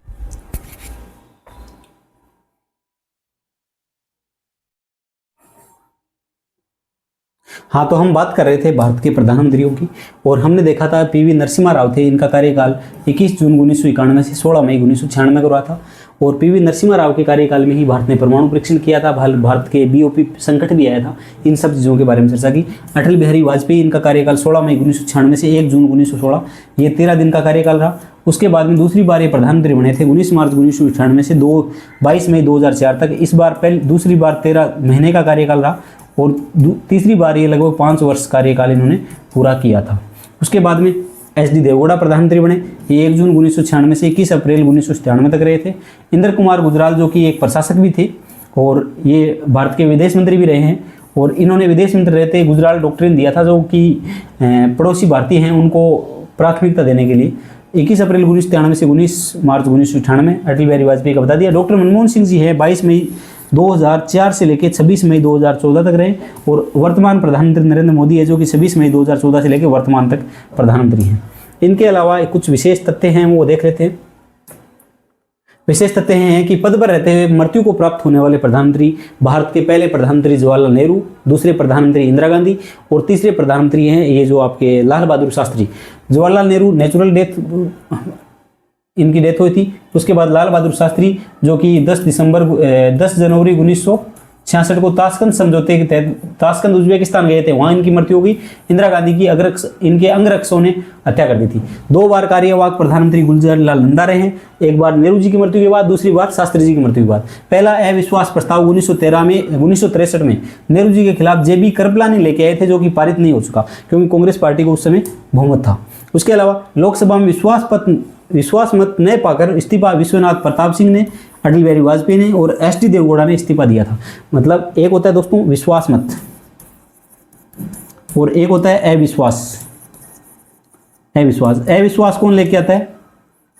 हाँ, तो हम बात कर रहे थे भारत के प्रधानमंत्रियों की, और हमने देखा था पीवी नरसिम्हा राव थे। इनका कार्यकाल 21 जून 1991 से 16 मई 1996 को रहा था। और पीवी नरसिम्हा राव के कार्यकाल में ही भारत ने परमाणु परीक्षण किया था, भारत के बीओपी संकट भी आया था। इन सब चीज़ों के बारे में चर्चा की। अटल बिहारी वाजपेयी, इनका कार्यकाल 16 मई 1996 से 1 जून 1916, ये 13 दिन का कार्यकाल रहा। उसके बाद में दूसरी बार ये प्रधानमंत्री बने थे 19 मार्च 1998 से 22 मई 2004 तक। इस बार दूसरी बार 13 महीने का कार्यकाल रहा, और तीसरी बार ये लगभग 5 वर्ष कार्यकाल इन्होंने पूरा किया था। उसके बाद में एच.डी. देवगौड़ा प्रधानमंत्री बने। ये 1 जून 1996 से 21 अप्रैल 1997 तक रहे थे। इंद्र कुमार गुजराल जो कि एक प्रशासक भी थे और ये भारत के विदेश मंत्री भी रहे हैं, और इन्होंने विदेश मंत्री रहते गुजराल डॉक्ट्रिन दिया था जो कि पड़ोसी भारतीय हैं उनको प्राथमिकता देने के लिए। 21 अप्रैल 1993 से 19 मार्च 1998 अटल बिहारी वाजपेयी का बता दिया। डॉक्टर मनमोहन सिंह जी है 22 मई 2004 से लेकर 26 मई 2014 तक रहे, और वर्तमान प्रधानमंत्री नरेंद्र मोदी है जो कि 26 मई 2014 से लेकर वर्तमान तक प्रधानमंत्री हैं। इनके अलावा कुछ विशेष तथ्य हैं, वो देख लेते हैं। विशेष तथ्य हैं कि पद पर रहते हुए मृत्यु को प्राप्त होने वाले प्रधानमंत्री भारत के पहले प्रधानमंत्री जवाहरलाल नेहरू, दूसरे प्रधानमंत्री इंदिरा गांधी, और तीसरे प्रधानमंत्री हैं ये जो आपके लाल बहादुर शास्त्री। जवाहरलाल नेहरू नेचुरल डेथ, इनकी डेथ हुई थी। उसके बाद लाल बहादुर शास्त्री जो कि 10 जनवरी 1966 को ताशकंद समझौते के तहत ताशकंद उज्बेकिस्तान गए थे, वहां इनकी मृत्यु हो गई। इंदिरा गांधी की इनके अंगरक्षकों ने हत्या कर दी थी। 2 बार कार्यवाहक प्रधानमंत्री गुलजारीलाल नंदा रहे हैं, एक बार नेहरू जी की मृत्यु के बाद, दूसरी बार शास्त्री जी की मृत्यु के बाद। पहला अविश्वास प्रस्ताव 1963 में नेहरू जी के खिलाफ जेबी कृपलानी लेके आए थे, जो कि पारित नहीं हो चुका क्योंकि कांग्रेस पार्टी को उस समय बहुमत था। उसके अलावा लोकसभा में विश्वास मत न पाकर इस्तीफा विश्वनाथ प्रताप सिंह ने, अटल बिहारी वाजपेयी ने और एस.डी. देवगौड़ा ने इस्तीफा दिया था। मतलब एक होता है दोस्तों विश्वास मत और एक होता है अविश्वास। अविश्वास कौन लेके आता है?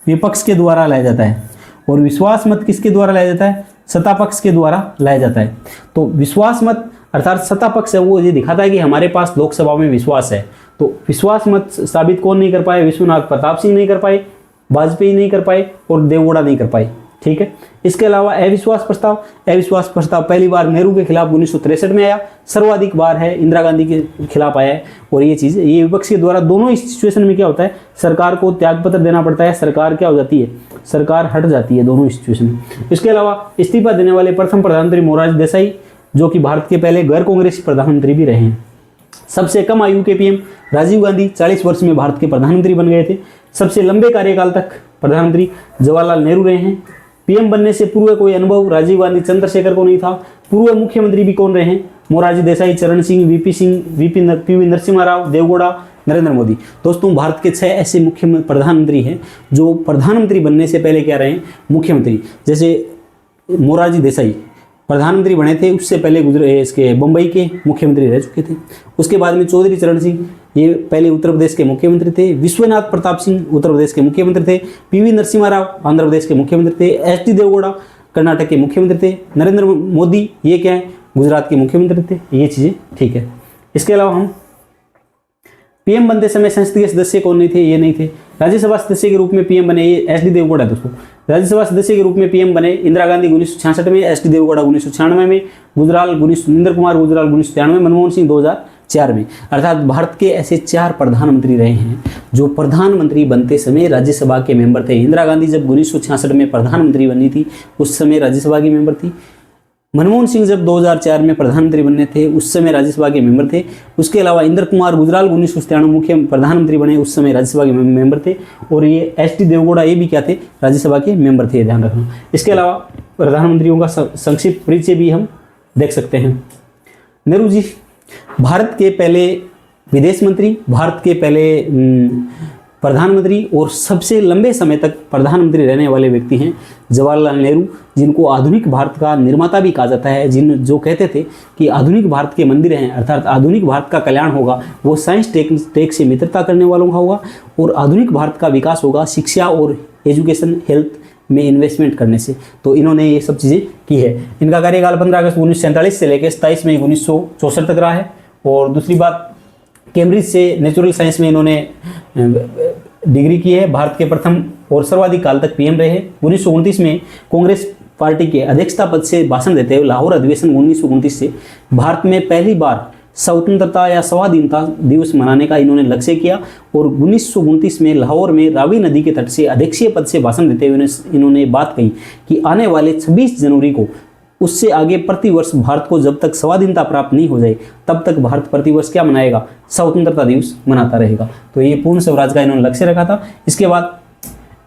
विपक्ष के द्वारा लाया जाता है, और विश्वास मत किसके द्वारा लाया जाता है? सत्ता पक्ष के द्वारा लाया जाता है। तो विश्वास मत अर्थात सत्ता पक्ष है वो ये दिखाता है कि हमारे पास लोकसभा में विश्वास है। तो विश्वास मत साबित कौन नहीं कर पाए? विश्वनाथ प्रताप सिंह नहीं कर पाए, वाजपेयी नहीं कर पाए और देवगौड़ा नहीं कर पाए। ठीक है। इसके अलावा अविश्वास प्रस्ताव पहली बार नेहरू के खिलाफ 1963 में आया, सर्वाधिक बार है इंदिरा गांधी के खिलाफ आया है। और ये विपक्ष के द्वारा दोनों इस सिचुएशन में क्या होता है? सरकार को त्यागपत्र देना पड़ता है, सरकार क्या हो जाती है? सरकार हट जाती है दोनों सिचुएशन में। इसके अलावा इस्तीफा देने वाले प्रथम प्रधानमंत्री मोरारजी देसाई, जो कि भारत के पहले गैर कांग्रेसी प्रधानमंत्री भी रहे हैं। सबसे कम आयु के पीएम राजीव गांधी 40 वर्ष में भारत के प्रधानमंत्री बन गए थे। सबसे लंबे कार्यकाल तक प्रधानमंत्री जवाहरलाल नेहरू रहे हैं। पीएम बनने से पूर्व कोई अनुभव राजीव गांधी चंद्रशेखर को नहीं था। पूर्व मुख्यमंत्री भी कौन रहे हैं? मोरारजी देसाई, चरण सिंह, पीवी नरसिम्हा राव, देवगौड़ा, नरेंद्र मोदी। दोस्तों भारत के 6 ऐसे मुख्य प्रधानमंत्री हैं जो प्रधानमंत्री बनने से पहले क्या रहे हैं? मुख्यमंत्री। जैसे मोरारजी देसाई प्रधानमंत्री बने थे, उससे पहले गुजरे इसके बम्बई के मुख्यमंत्री रह चुके थे। उसके बाद में चौधरी चरण सिंह, ये पहले उत्तर प्रदेश के मुख्यमंत्री थे। विश्वनाथ प्रताप सिंह उत्तर प्रदेश के मुख्यमंत्री थे। पीवी नरसिम्हा राव आंध्र प्रदेश के मुख्यमंत्री थे। एस.डी. देवगौड़ा कर्नाटक के मुख्यमंत्री थे। नरेंद्र मोदी ये क्या है? गुजरात के मुख्यमंत्री थे। ये चीज़ें ठीक है। इसके अलावा हम पीएम बनते समय संसदीय सदस्य कौन नहीं थे? ये नहीं थे। राज्यसभा सदस्य के रूप में पीएम बने, ये एस.डी. देवगौड़ा है दोस्तों। राज्यसभा सदस्य के रूप में पीएम बने इंदिरा गांधी 1966 में, एस.डी. देवगौड़ा 1996 में, इंद्र कुमार गुजराल 1993 में, मनमोहन सिंह 2004 में। अर्थात भारत के ऐसे 4 प्रधानमंत्री रहे हैं जो प्रधानमंत्री बनते समय राज्यसभा के मेंबर थे। इंदिरा गांधी जब 1966 में प्रधानमंत्री बनी थी उस समय राज्यसभा की मेंबर थी। मनमोहन सिंह जब 2004 में प्रधानमंत्री बने थे उस समय राज्यसभा के मेंबर थे। उसके अलावा इंद्र कुमार गुजराल 1993 मुख्य प्रधानमंत्री बने, उस समय राज्यसभा के मेंबर थे। और ये एस.डी. देवगौड़ा ये भी क्या थे? राज्यसभा के मेंबर थे, ध्यान रखना। इसके अलावा प्रधानमंत्रियों का संक्षिप्त परिचय भी हम देख सकते हैं। नेहरू जी भारत के पहले विदेश मंत्री, भारत के पहले प्रधानमंत्री और सबसे लंबे समय तक प्रधानमंत्री रहने वाले व्यक्ति हैं जवाहरलाल नेहरू, जिनको आधुनिक भारत का निर्माता भी कहा जाता है। जो कहते थे कि आधुनिक भारत के मंदिर हैं, अर्थात आधुनिक भारत का कल्याण होगा वो साइंस टेक से मित्रता करने वालों का होगा, और आधुनिक भारत का विकास होगा शिक्षा और एजुकेशन हेल्थ में इन्वेस्टमेंट करने से। तो इन्होंने ये सब चीज़ें की है। इनका कार्यकाल 15 अगस्त 1947 से लेकर 27 मई 1964 तक रहा है। और दूसरी बात, कैम्ब्रिज से नेचुरल साइंस में इन्होंने डिग्री की है। भारत के प्रथम और सर्वाधिक काल तक पीएम रहे। 1929 में कांग्रेस पार्टी के अध्यक्षता पद से भाषण देते हुए लाहौर अधिवेशन 1929 से भारत में पहली बार स्वतंत्रता या स्वाधीनता दिवस मनाने का इन्होंने लक्ष्य किया। और 1929 में लाहौर में रावी नदी के तट से अध्यक्षीय पद से भाषण देते हुए इन्होंने बात कही कि आने वाले 26 जनवरी को उससे आगे प्रतिवर्ष भारत को जब तक स्वाधीनता प्राप्त नहीं हो जाए तब तक भारत प्रतिवर्ष क्या मनाएगा? स्वतंत्रता दिवस मनाता रहेगा। तो ये पूर्ण स्वराज का इन्होंने लक्ष्य रखा था। इसके बाद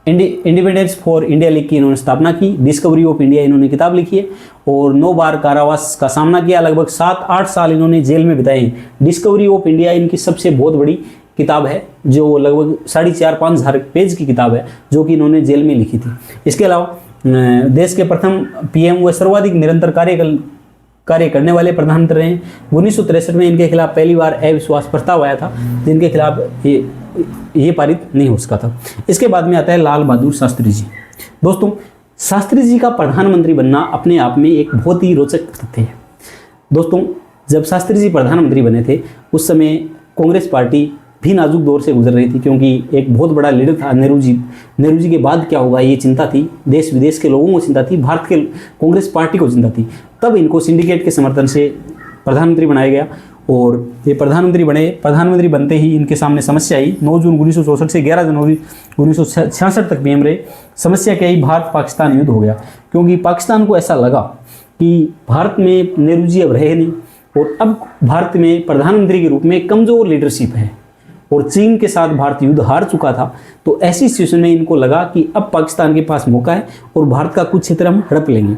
इंडिपेंडेंस फॉर इंडिया लीग की इन्होंने स्थापना की। डिस्कवरी ऑफ इंडिया इन्होंने किताब लिखी है। और 9 बार कारावास का सामना किया। लगभग 7-8 साल इन्होंने जेल में बिताए हैं। डिस्कवरी ऑफ इंडिया इनकी सबसे बहुत बड़ी किताब है, जो लगभग 4,500-5 हज़ार पेज की किताब है, जो कि इन्होंने जेल में लिखी थी। इसके अलावा देश के प्रथम पीएम व सर्वाधिक निरंतर कार्य करने वाले प्रधानमंत्री रहे। 1963 में इनके खिलाफ पहली बार अविश्वास प्रस्ताव आया था, जिनके खिलाफ ये पारित नहीं हो सका था। इसके बाद में आता है लाल बहादुर शास्त्री जी। दोस्तों शास्त्री जी का प्रधानमंत्री बनना अपने आप में एक बहुत ही रोचक तथ्य है। दोस्तों जब शास्त्री जी प्रधानमंत्री बने थे उस समय कांग्रेस पार्टी भी नाजुक दौर से गुजर रही थी, क्योंकि एक बहुत बड़ा लीडर था नेहरू जी के बाद क्या होगा ये चिंता थी। देश विदेश के लोगों को चिंता थी, भारत के कांग्रेस पार्टी को चिंता थी। तब इनको सिंडिकेट के समर्थन से प्रधानमंत्री बनाया गया और ये प्रधानमंत्री बने। प्रधानमंत्री बनते ही इनके सामने समस्या आई। 9 जून 1964 से 11 जनवरी 1966 तक पीएम रहे। समस्या क्या आई? भारत पाकिस्तान युद्ध हो गया, क्योंकि पाकिस्तान को ऐसा लगा कि भारत में नेहरू जी अब रहे नहीं और अब भारत में प्रधानमंत्री के रूप में कमज़ोर लीडरशिप है और चीन के साथ भारत युद्ध हार चुका था। तो ऐसी सिचुएशन में इनको लगा कि अब पाकिस्तान के पास मौका है और भारत का कुछ क्षेत्र हम हड़प लेंगे।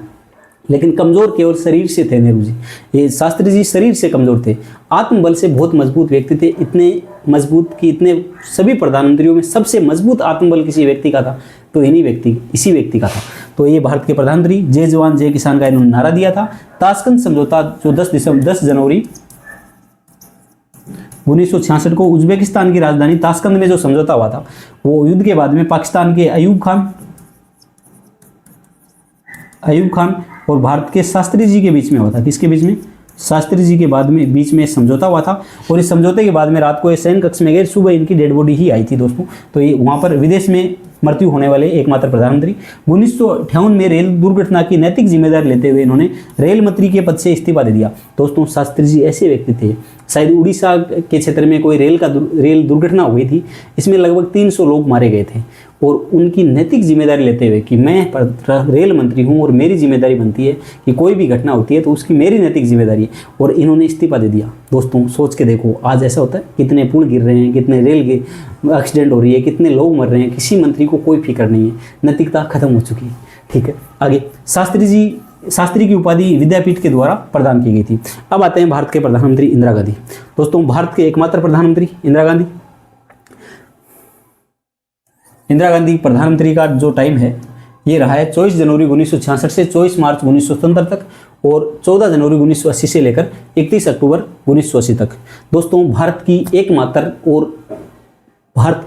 लेकिन कमज़ोर केवल शरीर से थे नेहरू जी, ये शास्त्री जी शरीर से कमज़ोर थे, आत्मबल से बहुत मजबूत व्यक्ति थे, इतने मजबूत कि इतने सभी प्रधानमंत्रियों में सबसे मजबूत आत्मबल किसी व्यक्ति का था तो इसी व्यक्ति का था। तो ये भारत के प्रधानमंत्री जय जवान जय किसान का इन्होंने नारा दिया था। ताशकंद समझौता जो 10 जनवरी 1966 को उज्बेकिस्तान की राजधानी ताशकंद में जो समझौता हुआ था वो युद्ध के बाद में पाकिस्तान के अयूब खान और भारत के शास्त्री जी के बीच में हुआ था। किसके बीच में? शास्त्री जी के बीच में समझौता हुआ था और इस समझौते के बाद में रात को ये सैन्य कक्ष में गए, सुबह इनकी डेड बॉडी ही आई थी दोस्तों। तो ये वहाँ पर विदेश में मृत्यु होने वाले एकमात्र प्रधानमंत्री। 1958 में रेल दुर्घटना की नैतिक जिम्मेदारी लेते हुए इन्होंने रेल मंत्री के पद से इस्तीफा दे दिया। दोस्तों शास्त्री जी ऐसे व्यक्ति थे, शायद उड़ीसा के क्षेत्र में कोई रेल दुर्घटना हुई थी, इसमें लगभग 300 लोग मारे गए थे और उनकी नैतिक जिम्मेदारी लेते हुए कि मैं रेल मंत्री हूं और मेरी जिम्मेदारी बनती है कि कोई भी घटना होती है तो उसकी मेरी नैतिक जिम्मेदारी है, और इन्होंने इस्तीफा दे दिया। दोस्तों सोच के देखो आज ऐसा होता है, कितने पुल गिर रहे हैं, कितने रेल के एक्सीडेंट हो रही है, कितने लोग मर रहे हैं, किसी मंत्री को कोई फिक्र नहीं है, नैतिकता खत्म हो चुकी है। ठीक है, आगे शास्त्री की उपाधि विद्यापीठ के द्वारा प्रदान की गई थी। अब आते हैं भारत के प्रधानमंत्री इंदिरा गांधी। दोस्तों भारत के एकमात्र प्रधानमंत्री इंदिरा गांधी प्रधानमंत्री का जो टाइम है ये रहा है 24 जनवरी 1966 से 24 मार्च 1977 तक और 14 जनवरी 1980 से लेकर 31 अक्टूबर 1980 तक। दोस्तों भारत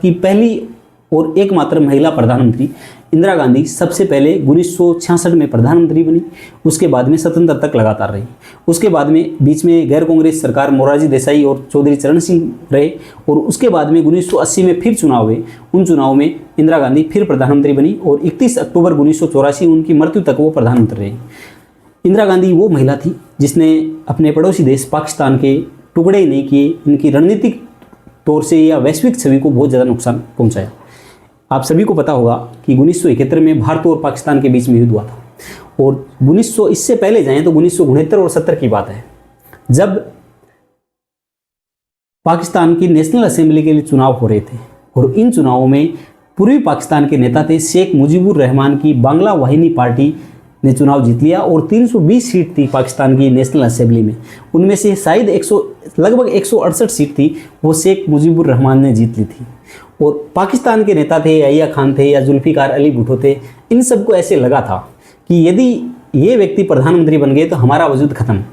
की पहली और एकमात्र महिला प्रधानमंत्री इंदिरा गांधी सबसे पहले 1966 में प्रधानमंत्री बनी, उसके बाद में 77 तक लगातार रही। उसके बाद में बीच में गैर कांग्रेस सरकार मोरारजी देसाई और चौधरी चरण सिंह रहे और उसके बाद में 1980 में फिर चुनाव हुए। उन चुनावों में इंदिरा गांधी फिर प्रधानमंत्री बनी और 31 अक्टूबर 1984 उनकी मृत्यु तक वो प्रधानमंत्री रही। इंदिरा गांधी वो महिला थी जिसने अपने पड़ोसी देश पाकिस्तान के टुकड़े ही नहीं किए, इनकी रणनीतिक तौर से या वैश्विक छवि को बहुत ज़्यादा नुकसान पहुंचाया। आप सभी को पता होगा कि 1971 में भारत और पाकिस्तान के बीच में युद्ध हुआ था और 1900 इससे पहले जाएं तो 1969 और 70 की बात है, जब पाकिस्तान की नेशनल असेंबली के लिए चुनाव हो रहे थे और इन चुनावों में पूर्वी पाकिस्तान के नेता थे शेख मुजीबुर रहमान की बांग्ला वाहिनी पार्टी ने चुनाव जीत लिया और 320 सीट थी पाकिस्तान की नेशनल असेंबली में, उनमें से शायद लगभग 168 सीट थी वो शेख मुजीबुर रहमान ने जीत ली थी। और पाकिस्तान के नेता थे अय्या खान थे या जुल्फिकार अली भुट्टो थे, इन सबको ऐसे लगा था कि यदि ये व्यक्ति प्रधानमंत्री बन गए तो हमारा वजूद खत्म।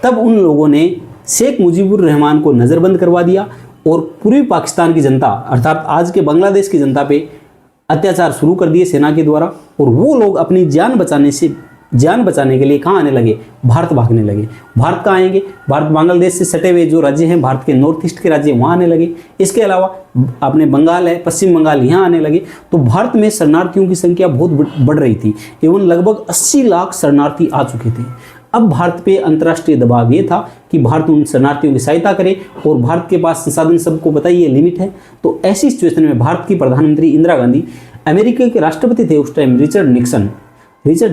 तब उन लोगों ने शेख मुजीबुर रहमान को नज़रबंद करवा दिया और पूर्वी पाकिस्तान की जनता अर्थात आज के बांग्लादेश की जनता पे अत्याचार शुरू कर दिए सेना के द्वारा और वो लोग अपनी जान बचाने के लिए कहाँ आने लगे? भारत भागने लगे। भारत कहाँ आएंगे? भारत बांग्लादेश से सटे हुए जो राज्य हैं, भारत के नॉर्थ ईस्ट के राज्य वहाँ आने लगे। इसके अलावा अपने बंगाल है, पश्चिम बंगाल, यहाँ आने लगे। तो भारत में शरणार्थियों की संख्या बहुत बढ़ रही थी, एवं लगभग 80 लाख शरणार्थी आ चुके थे। अब भारत पे अंतर्राष्ट्रीय दबाव ये था कि भारत उन शरणार्थियों की सहायता करे और भारत के पास संसाधन सबको बताइए लिमिट है। तो ऐसी सिचुएशन में भारत की प्रधानमंत्री इंदिरा गांधी, अमेरिका के राष्ट्रपति थे उस टाइम रिचर्ड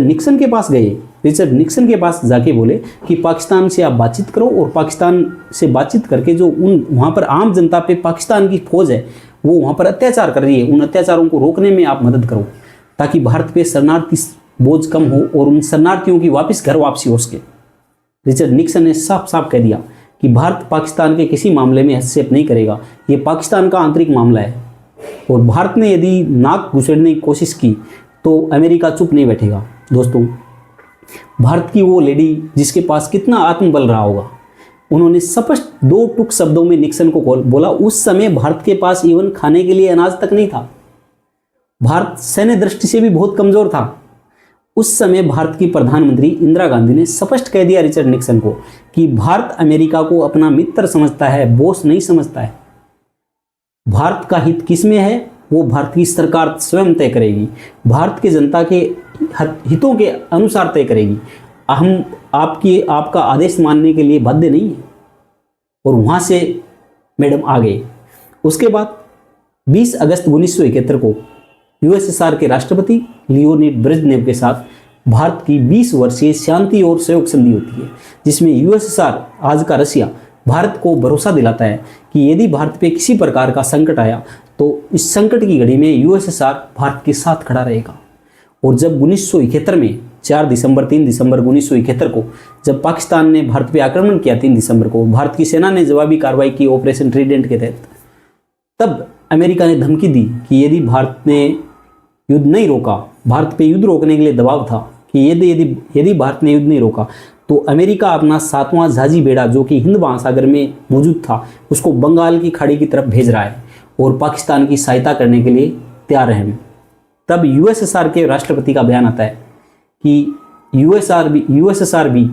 निक्सन के पास गए। रिचर्ड निक्सन के पास जाके बोले कि पाकिस्तान से आप बातचीत करो और पाकिस्तान से बातचीत करके जो वहाँ पर आम जनता पे पाकिस्तान की फौज है वो वहाँ पर अत्याचार कर रही है, उन अत्याचारों को रोकने में आप मदद करो ताकि भारत पे शरणार्थी बोझ कम हो और उन शरणार्थियों की घर वापसी हो सके। रिचर्ड निक्सन ने साफ साफ कह दिया कि भारत पाकिस्तान के किसी मामले में हस्तक्षेप नहीं करेगा, ये पाकिस्तान का आंतरिक मामला है और भारत ने यदि नाक घुसेड़ने की कोशिश की तो अमेरिका चुप नहीं बैठेगा। दोस्तों भारत की वो लेडी जिसके पास कितना आत्मबल रहा होगा, उन्होंने स्पष्ट 2 टूक शब्दों में निक्सन को बोला। उस समय भारत के पास इवन खाने के लिए अनाज तक नहीं था, भारत सैन्य दृष्टि से भी बहुत कमजोर था। उस समय भारत की प्रधानमंत्री इंदिरा गांधी ने स्पष्ट कह दिया रिचर्ड निक्सन को कि भारत अमेरिका को अपना मित्र समझता है, बॉस नहीं समझता है। भारत का हित किसमें है वो भारत की सरकार स्वयं तय करेगी, भारत की जनता के हितों के अनुसार तय करेगी। हम आपका आदेश मानने के लिए बाध्य नहीं है। और वहाँ से मैडम आ गए। उसके बाद 20 अगस्त 1971 को यूएसएसआर के राष्ट्रपति लियोनिड ब्रेजनेव के साथ भारत की 20 वर्षीय शांति और सहयोग संधि होती है, जिसमें यूएसएसआर, आज का रशिया, भारत को भरोसा दिलाता है कि यदि भारत पे किसी प्रकार का संकट आया तो इस संकट की घड़ी में यूएसएसआर भारत के साथ खड़ा रहेगा। और जब 1971 में 3 दिसंबर 1971 को जब पाकिस्तान ने भारत पे आक्रमण किया, 3 दिसंबर को भारत की सेना ने जवाबी कार्रवाई की ऑपरेशन ट्राइडेंट के तहत, तब अमेरिका ने धमकी दी कि यदि भारत ने युद्ध नहीं रोका, भारत पे युद्ध रोकने के लिए दबाव था कि यदि भारत ने युद्ध नहीं रोका तो अमेरिका अपना 7वां जहाजी बेड़ा जो कि हिंद महासागर में मौजूद था उसको बंगाल की खाड़ी की तरफ भेज रहा है और पाकिस्तान की सहायता करने के लिए तैयार हैं। तब यूएसएसआर के राष्ट्रपति का बयान आता है कि यूएसएसआर भी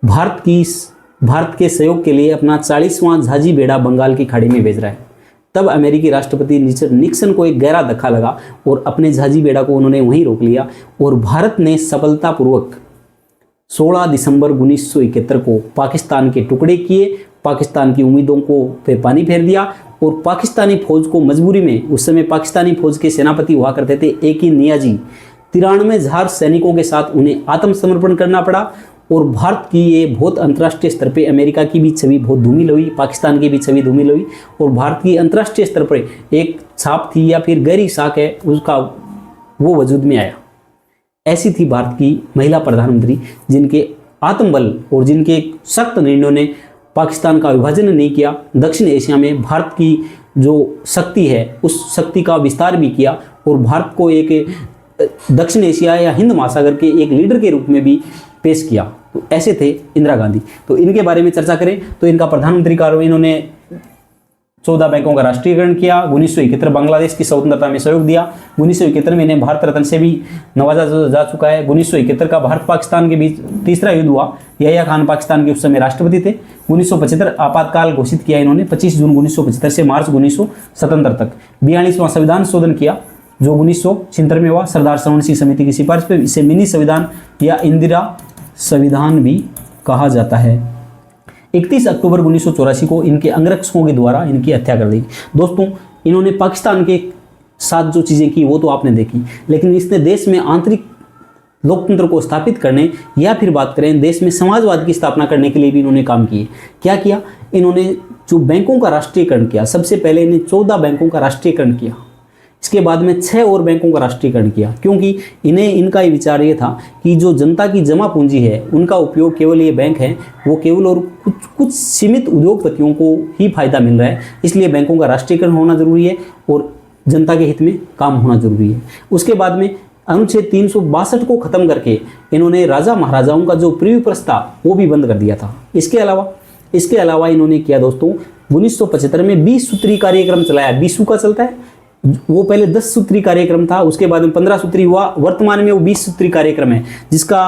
भारत के सहयोग के लिए अपना 40वां जहाजी बेड़ा बंगाल की खाड़ी में भेज रहा है। तब अमेरिकी राष्ट्रपति निक्सन को एक गहरा धक्का लगा और अपने जहाजी बेड़ा को उन्होंने वहीं रोक लिया और भारत ने सफलतापूर्वक 16 दिसंबर 1971 को पाकिस्तान के टुकड़े किए, पाकिस्तान की उम्मीदों को पे पानी फेर दिया और पाकिस्तानी फौज को मजबूरी में, उस समय पाकिस्तानी फौज के सेनापति हुआ करते थे एक ही नियाजी, 93,000 सैनिकों के साथ उन्हें आत्मसमर्पण करना पड़ा। और भारत की ये बहुत अंतर्राष्ट्रीय स्तर पे अमेरिका की भी छवि बहुत धूमिल हुई, पाकिस्तान की भी छवि धूमिल हुई और भारत की अंतर्राष्ट्रीय स्तर पर एक छाप थी या फिर गहरी साख है उसका वो वजूद में आया। ऐसी थी भारत की महिला प्रधानमंत्री जिनके आत्मबल और जिनके सख्त निर्णयों ने पाकिस्तान का विभाजन नहीं किया, दक्षिण एशिया में भारत की जो शक्ति है उस शक्ति का विस्तार भी किया और भारत को एक दक्षिण एशिया या हिंद महासागर के एक लीडर के रूप में भी पेश किया। तो ऐसे थे इंदिरा गांधी। तो इनके बारे में चर्चा करें तो इनका प्रधानमंत्री कार्य, इन्होंने 14 बैंकों का राष्ट्रीयकरण किया, 1971 बांग्लादेश की स्वतंत्रता में सहयोग दिया, 1971 में इन्हें भारत रत्न से भी नवाजा जा चुका है। 1971 का भारत पाकिस्तान के बीच तीसरा युद्ध हुआ, यहया खान पाकिस्तान के उस समय राष्ट्रपति थे। 1975 आपातकाल घोषित किया इन्होंने 25 जून 1975 से मार्च 1977 तक। 42वां संविधान शोधन किया जो 1976 में हुआ सरदार सरवण सिंह समिति की सिफारिश पर। इसे मिनी संविधान या इंदिरा संविधान भी कहा जाता है। 31 अक्टूबर 1984 को इनके अंगरक्षकों के द्वारा इनकी हत्या कर दी। दोस्तों, इन्होंने पाकिस्तान के साथ जो चीज़ें की वो तो आपने देखी, लेकिन इसने देश में आंतरिक लोकतंत्र को स्थापित करने या फिर बात करें देश में समाजवाद की स्थापना करने के लिए भी इन्होंने काम किए। क्या किया? इन्होंने जो बैंकों का राष्ट्रीयकरण किया, सबसे पहले इन्हें 14 बैंकों का राष्ट्रीयकरण किया, इसके बाद में 6 और बैंकों का राष्ट्रीयकरण किया, क्योंकि इनका ये विचार ये था कि जो जनता की जमा पूंजी है उनका उपयोग केवल ये बैंक है वो केवल और कुछ सीमित उद्योगपतियों को ही फायदा मिल रहा है, इसलिए बैंकों का राष्ट्रीयकरण होना जरूरी है और जनता के हित में काम होना जरूरी है। उसके बाद में अनुच्छेद 362 को खत्म करके इन्होंने राजा महाराजाओं का जो प्रीव्यू प्रस्ताव वो भी बंद कर दिया था। इसके अलावा इन्होंने किया दोस्तों 1975 में 20 सूत्री कार्यक्रम चलाया। 20 का चलता है, वो पहले 10 सूत्री कार्यक्रम था, उसके बाद में 15 सूत्री हुआ, वर्तमान में वो 20 सूत्री कार्यक्रम है जिसका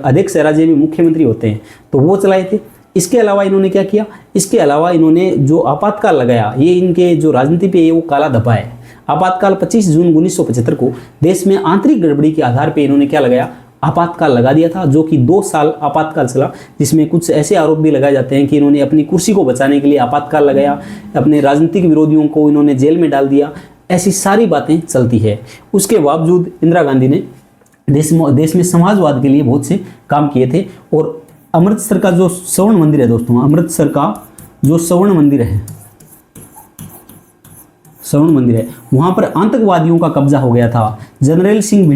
अध्यक्ष राज्य में मुख्यमंत्री होते हैं, तो वो चलाए थे। इसके अलावा इन्होंने क्या किया? इसके अलावा इन्होंने जो आपातकाल लगाया, ये इनके जो राजनीति पे वो काला धब्बा है। आपातकाल 25 जून 1975 को देश में आंतरिक गड़बड़ी के आधार पर इन्होंने क्या लगाया? आपातकाल लगा दिया था, जो कि 2 साल आपातकाल चला, जिसमें कुछ ऐसे आरोप भी लगाए जाते हैं कि इन्होंने अपनी कुर्सी को बचाने के लिए आपातकाल लगाया, अपने राजनीतिक विरोधियों को इन्होंने जेल में डाल दिया, ऐसी सारी बातें चलती है। उसके बावजूद इंदिरा गांधी ने देश में समाजवाद के लिए बहुत से काम किए थे। और अमृतसर का जो स्वर्ण मंदिर है दोस्तों, अमृतसर का जो स्वर्ण मंदिर है वहाँ पर आतंकवादियों का कब्जा हो गया था। जनरल सिंह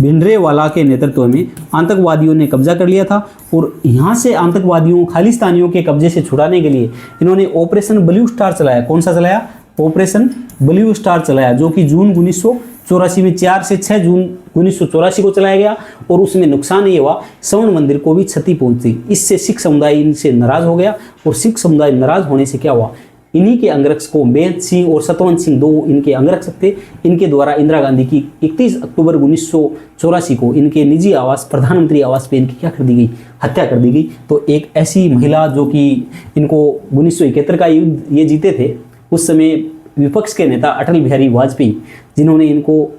भिंडरेवाला के नेतृत्व में आतंकवादियों ने कब्जा कर लिया था और यहाँ से आतंकवादियों खालिस्तानियों के कब्जे से छुड़ाने के लिए इन्होंने ऑपरेशन ब्लू स्टार चलाया। कौन सा चलाया? ऑपरेशन ब्लू स्टार चलाया, जो कि जून 1984 में 4 से 6 जून 1984 को चलाया गया। और उसमें नुकसान ये हुआ, स्वर्ण मंदिर को भी क्षति पहुंची। इससे सिख समुदाय इनसे नाराज हो गया और सिख समुदाय नाराज होने से क्या हुआ, इन्हीं के अंगरक्षकों बेअंत सिंह और सतवंत सिंह, 2 इनके अंगरक्षक थे, इनके द्वारा इंदिरा गांधी की 31 अक्टूबर 1984 को इनके निजी आवास प्रधानमंत्री आवास पे इनकी क्या कर दी गई? हत्या कर दी गई। तो एक ऐसी महिला जो कि इनको 1971 का युद्ध ये जीते थे, उस समय विपक्ष के नेता अटल बिहारी वाजपेयी, जिन्होंने इनको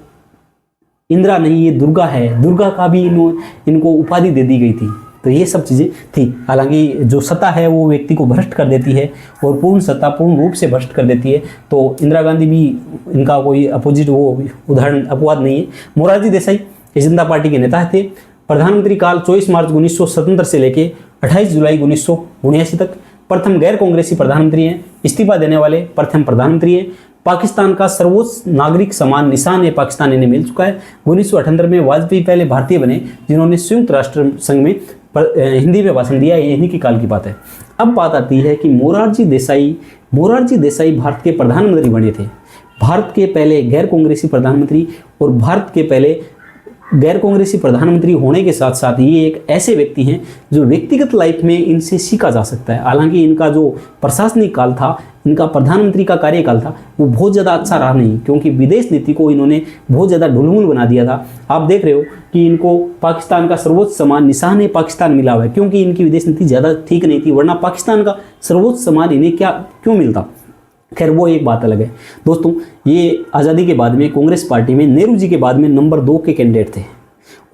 इंदिरा नहीं ये दुर्गा है, दुर्गा का भी इनको उपाधि दे दी गई थी। तो ये सब चीज़ें थी। हालांकि जो सत्ता है वो व्यक्ति को भ्रष्ट कर देती है और पूर्ण सत्ता पूर्ण रूप से भ्रष्ट कर देती है। तो इंदिरा गांधी भी इनका कोई अपोजिट वो उदाहरण अपवाद नहीं है। मोरारजी देसाई जनता पार्टी के नेता थे। प्रधानमंत्री काल 24 मार्च 1977 से लेकर 28 जुलाई 1979 तक प्रथम गैर कांग्रेसी प्रधानमंत्री हैं। इस्तीफा देने वाले प्रथम प्रधानमंत्री हैं। पाकिस्तान का सर्वोच्च नागरिक सम्मान निशान पाकिस्तान इन्हें मिल चुका है। 1978 में वाजपेयी पहले भारतीय बने जिन्होंने संयुक्त राष्ट्र संघ में हिंदी में भाषण दिया। ये इन्हीं की काल की बात है। अब बात आती है कि मोरारजी देसाई भारत के प्रधानमंत्री बने थे, भारत के पहले गैर कांग्रेसी प्रधानमंत्री, और भारत के पहले गैर कांग्रेसी प्रधानमंत्री होने के साथ साथ ये एक ऐसे व्यक्ति हैं जो व्यक्तिगत लाइफ में इनसे सीखा जा सकता है। हालांकि इनका जो प्रशासनिक काल था, इनका प्रधानमंत्री का कार्यकाल था, वो बहुत ज़्यादा अच्छा रहा नहीं, क्योंकि विदेश नीति को इन्होंने बहुत ज़्यादा ढुलमुल बना दिया था। आप देख रहे हो कि इनको पाकिस्तान का सर्वोच्च सम्मान निशान पाकिस्तान मिला हुआ है, क्योंकि इनकी विदेश नीति ज़्यादा ठीक नहीं थी, वरना पाकिस्तान का सर्वोच्च सम्मान इन्हें क्यों मिलता। खैर वो एक बात अलग है। दोस्तों, ये आज़ादी के बाद में कांग्रेस पार्टी में नेहरू जी के बाद में नंबर 2 के कैंडिडेट थे,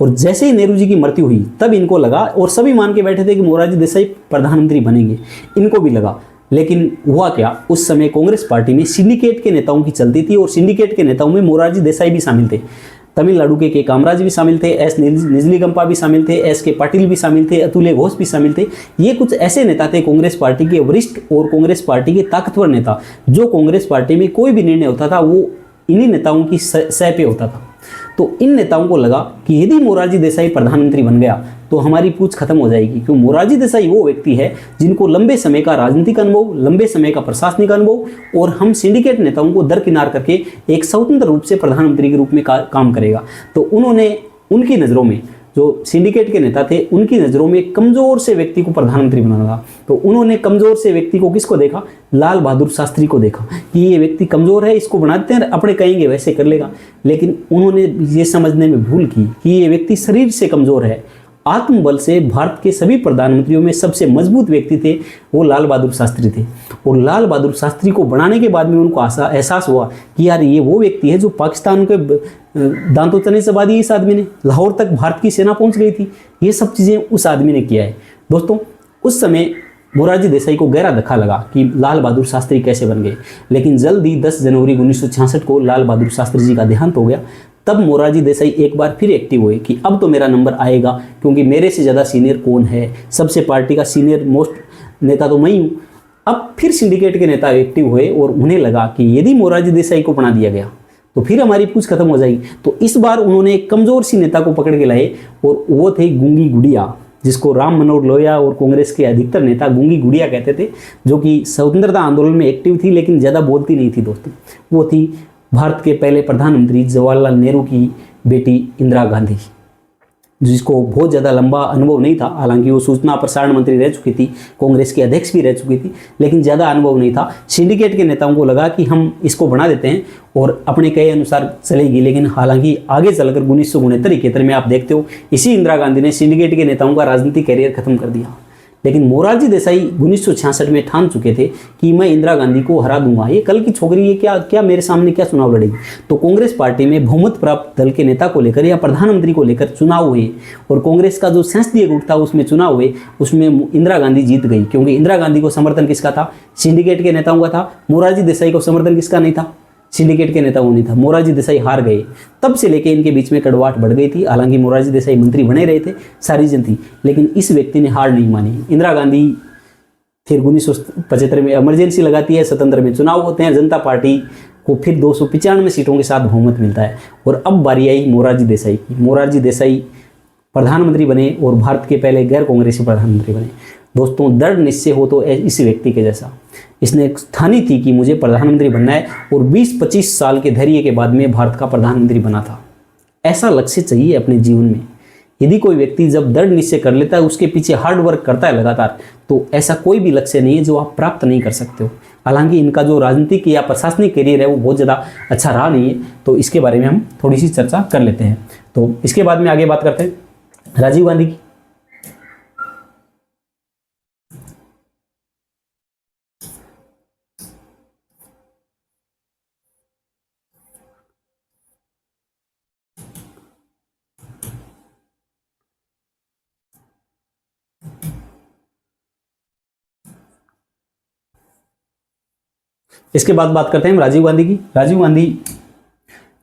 और जैसे ही नेहरू जी की मृत्यु हुई तब इनको लगा, और सभी मान के बैठे थे कि मोरारजी देसाई प्रधानमंत्री बनेंगे, इनको भी लगा। लेकिन हुआ क्या, उस समय कांग्रेस पार्टी में सिंडिकेट के नेताओं की चलती थी, और सिंडिकेट के नेताओं में मोरारजी देसाई भी शामिल थे। तमिलनाडु के कामराज भी शामिल थे, एस निजलीगंपा भी शामिल थे, एस के पाटिल भी शामिल थे, अतुल्य घोष भी शामिल थे। ये कुछ ऐसे नेता थे कांग्रेस पार्टी के वरिष्ठ और कांग्रेस पार्टी के ताकतवर नेता, जो कांग्रेस पार्टी में कोई भी निर्णय होता था वो इन्हीं नेताओं की सह पे होता था। तो इन नेताओं को लगा कि यदि मोरारजी देसाई प्रधानमंत्री बन गया तो हमारी पूछ खत्म हो जाएगी, क्योंकि मोरारजी देसाई वो व्यक्ति है जिनको लंबे समय का राजनीतिक अनुभव, लंबे समय का प्रशासनिक अनुभव, और हम सिंडिकेट नेताओं को दरकिनार करके एक स्वतंत्र रूप से प्रधानमंत्री के रूप में काम करेगा। तो उन्होंने उनकी नज़रों में, जो सिंडिकेट के नेता थे, उनकी नज़रों में कमज़ोर से व्यक्ति को प्रधानमंत्री बनाना था। तो उन्होंने कमज़ोर से व्यक्ति को किसको देखा? लाल बहादुर शास्त्री को देखा कि ये व्यक्ति कमज़ोर है, इसको बनाते हैं, अपने कहेंगे वैसे कर लेगा। लेकिन उन्होंने ये समझने में भूल की कि ये व्यक्ति शरीर से कमज़ोर है। आत्मबल से भारत के सभी प्रधानमंत्रियों में सबसे मजबूत व्यक्ति थे वो लाल बहादुर शास्त्री थे, और लाल बहादुर शास्त्री को बनाने के बाद में उनको एहसास हुआ कि यार ये वो व्यक्ति है जो पाकिस्तान के दांतों तने चबा दिए इस आदमी ने, लाहौर तक भारत की सेना पहुंच गई थी। ये सब चीज़ें उस आदमी ने किया है। दोस्तों, उस समय मोरारजी देसाई को गहरा धक्का लगा कि लाल बहादुर शास्त्री कैसे बन गए, लेकिन जल्द ही 10 जनवरी 1966 को लाल बहादुर शास्त्री जी का देहांत हो गया। तब मोरारजी देसाई एक बार फिर एक्टिव हुए कि अब तो मेरा नंबर आएगा, क्योंकि मेरे से ज़्यादा सीनियर कौन है, सबसे पार्टी का सीनियर मोस्ट नेता तो मैं ही हूँ। अब फिर सिंडिकेट के नेता एक्टिव हुए और उन्हें लगा कि यदि मोरारजी देसाई को बना दिया गया तो फिर हमारी पूछ खत्म हो जाएगी। तो इस बार उन्होंने एक कमज़ोर सी नेता को पकड़ के लाए, और वो थे गूंगी गुड़िया, जिसको राम मनोहर लोहिया और कांग्रेस के अधिकतर नेता गूंगी गुड़िया कहते थे, जो कि स्वतंत्रता आंदोलन में एक्टिव थी लेकिन ज़्यादा बोलती नहीं थी। दोस्तों, वो थी भारत के पहले प्रधानमंत्री जवाहरलाल नेहरू की बेटी इंदिरा गांधी, जिसको बहुत ज़्यादा लंबा अनुभव नहीं था। हालांकि वो सूचना प्रसारण मंत्री रह चुकी थी, कांग्रेस की अध्यक्ष भी रह चुकी थी, लेकिन ज़्यादा अनुभव नहीं था। सिंडिकेट के नेताओं को लगा कि हम इसको बना देते हैं और अपने कहे अनुसार चलेगी। लेकिन हालांकि आगे चलकर 1969 में आप देखते हो इसी इंदिरा गांधी ने सिंडिकेट के नेताओं का राजनीतिक करियर खत्म कर दिया। लेकिन मोरारजी देसाई 1966 में ठान चुके थे कि मैं इंदिरा गांधी को हरा दूंगा, ये कल की छोकरी, ये क्या मेरे सामने क्या चुनाव लड़ेगी। तो कांग्रेस पार्टी में बहुमत प्राप्त दल के नेता को लेकर या प्रधानमंत्री को लेकर चुनाव हुए, और कांग्रेस का जो संसदीय गुट था उसमें चुनाव हुए, उसमें इंदिरा गांधी जीत गई, क्योंकि इंदिरा गांधी को समर्थन किसका था? सिंडिकेट के नेताओं का था। मोरारजी देसाई को समर्थन किसका नहीं था? सिंडिकेट के नेताओं नहीं था। मोरारजी देसाई हार गए, तब से लेके इनके बीच में कड़वाहट बढ़ गई थी। हालांकि मोरारजी देसाई मंत्री बने रहे थे, सारी जन थी, लेकिन इस व्यक्ति ने हार नहीं मानी। इंदिरा गांधी फिर 1975 में इमरजेंसी लगाती है, स्वतंत्र में चुनाव होते हैं, जनता पार्टी को फिर 295 सीटों के साथ बहुमत मिलता है, और अब बारी आई मोरारजी देसाई की। मोरारजी देसाई प्रधानमंत्री बने और भारत के पहले गैर कांग्रेसी प्रधानमंत्री बने। दोस्तों, दृढ़ निश्चय हो तो इस व्यक्ति के जैसा। इसने एक ठानी थी कि मुझे प्रधानमंत्री बनना है, और 20-25 साल के धैर्य के बाद में भारत का प्रधानमंत्री बना था। ऐसा लक्ष्य चाहिए अपने जीवन में। यदि कोई व्यक्ति जब दृढ़ निश्चय कर लेता है, उसके पीछे हार्ड वर्क करता है लगातार, तो ऐसा कोई भी लक्ष्य नहीं है जो आप प्राप्त नहीं कर सकते हो। हालांकि इनका जो राजनीतिक या प्रशासनिक करियर है वो बहुत ज़्यादा अच्छा रहा नहीं है, तो इसके बारे में हम थोड़ी सी चर्चा कर लेते हैं। तो इसके बाद में आगे बात करते हैं राजीव गांधी की। इसके बाद बात करते हैं हम राजीव गांधी की। राजीव गांधी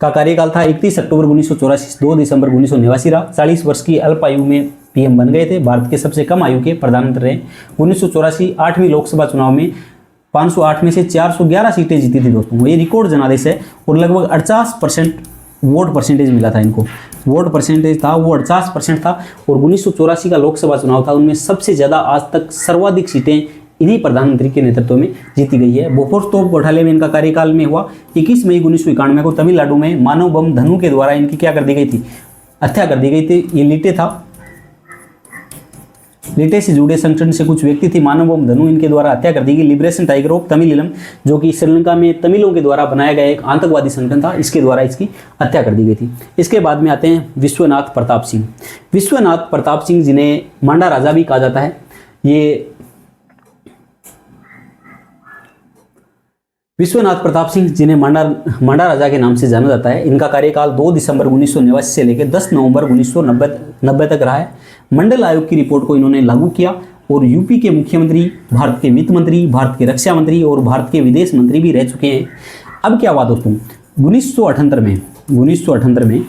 का कार्यकाल था 31 अक्टूबर 1984 2 दिसंबर 1989 रहा। 40 वर्ष की अल्प आयु में पीएम बन गए थे। भारत के सबसे कम आयु के प्रधानमंत्री रहे। 1984 8वीं लोकसभा चुनाव में 508 में से 411 सीटें जीती थी दोस्तों। ये रिकॉर्ड जनादेश है और लगभग 48% वोट परसेंटेज मिला था इनको। वोट परसेंटेज था वो 48% था और 1984 का लोकसभा चुनाव था, उनमें सबसे ज़्यादा आज तक सर्वाधिक सीटें इन्हीं प्रधानमंत्री के नेतृत्व में जीती गई है। बोफोर्स तोप घोटाले में इनका कार्यकाल में हुआ। 21 मई 1991 को तमिलनाडु में मानव बम धनु के द्वारा इनकी क्या कर दी गई थी, हत्या कर दी गई थी। ये लीटे था, लीटे से जुड़े संगठन से कुछ व्यक्ति थे, मानव बम धनु इनके द्वारा हत्या कर दी गई। लिबरेशन टाइगर ऑफ तमिलिलम जो कि श्रीलंका में तमिलों के द्वारा बनाया गया एक आतंकवादी संगठन था, इसके द्वारा इसकी हत्या कर दी गई थी। इसके बाद में आते हैं विश्वनाथ प्रताप सिंह। विश्वनाथ प्रताप सिंह जिन्हें मांडा राजा भी कहा जाता है, ये विश्वनाथ प्रताप सिंह जिन्हें मांडा राजा के नाम से जाना जाता है, इनका कार्यकाल 2 दिसंबर 1989 से लेकर 10 नवंबर 1990 तक रहा है। मंडल आयोग की रिपोर्ट को इन्होंने लागू किया और यूपी के मुख्यमंत्री, भारत के वित्त मंत्री, भारत के रक्षा मंत्री और भारत के विदेश मंत्री भी रह चुके हैं। अब क्या हुआ दोस्तों, 1978 में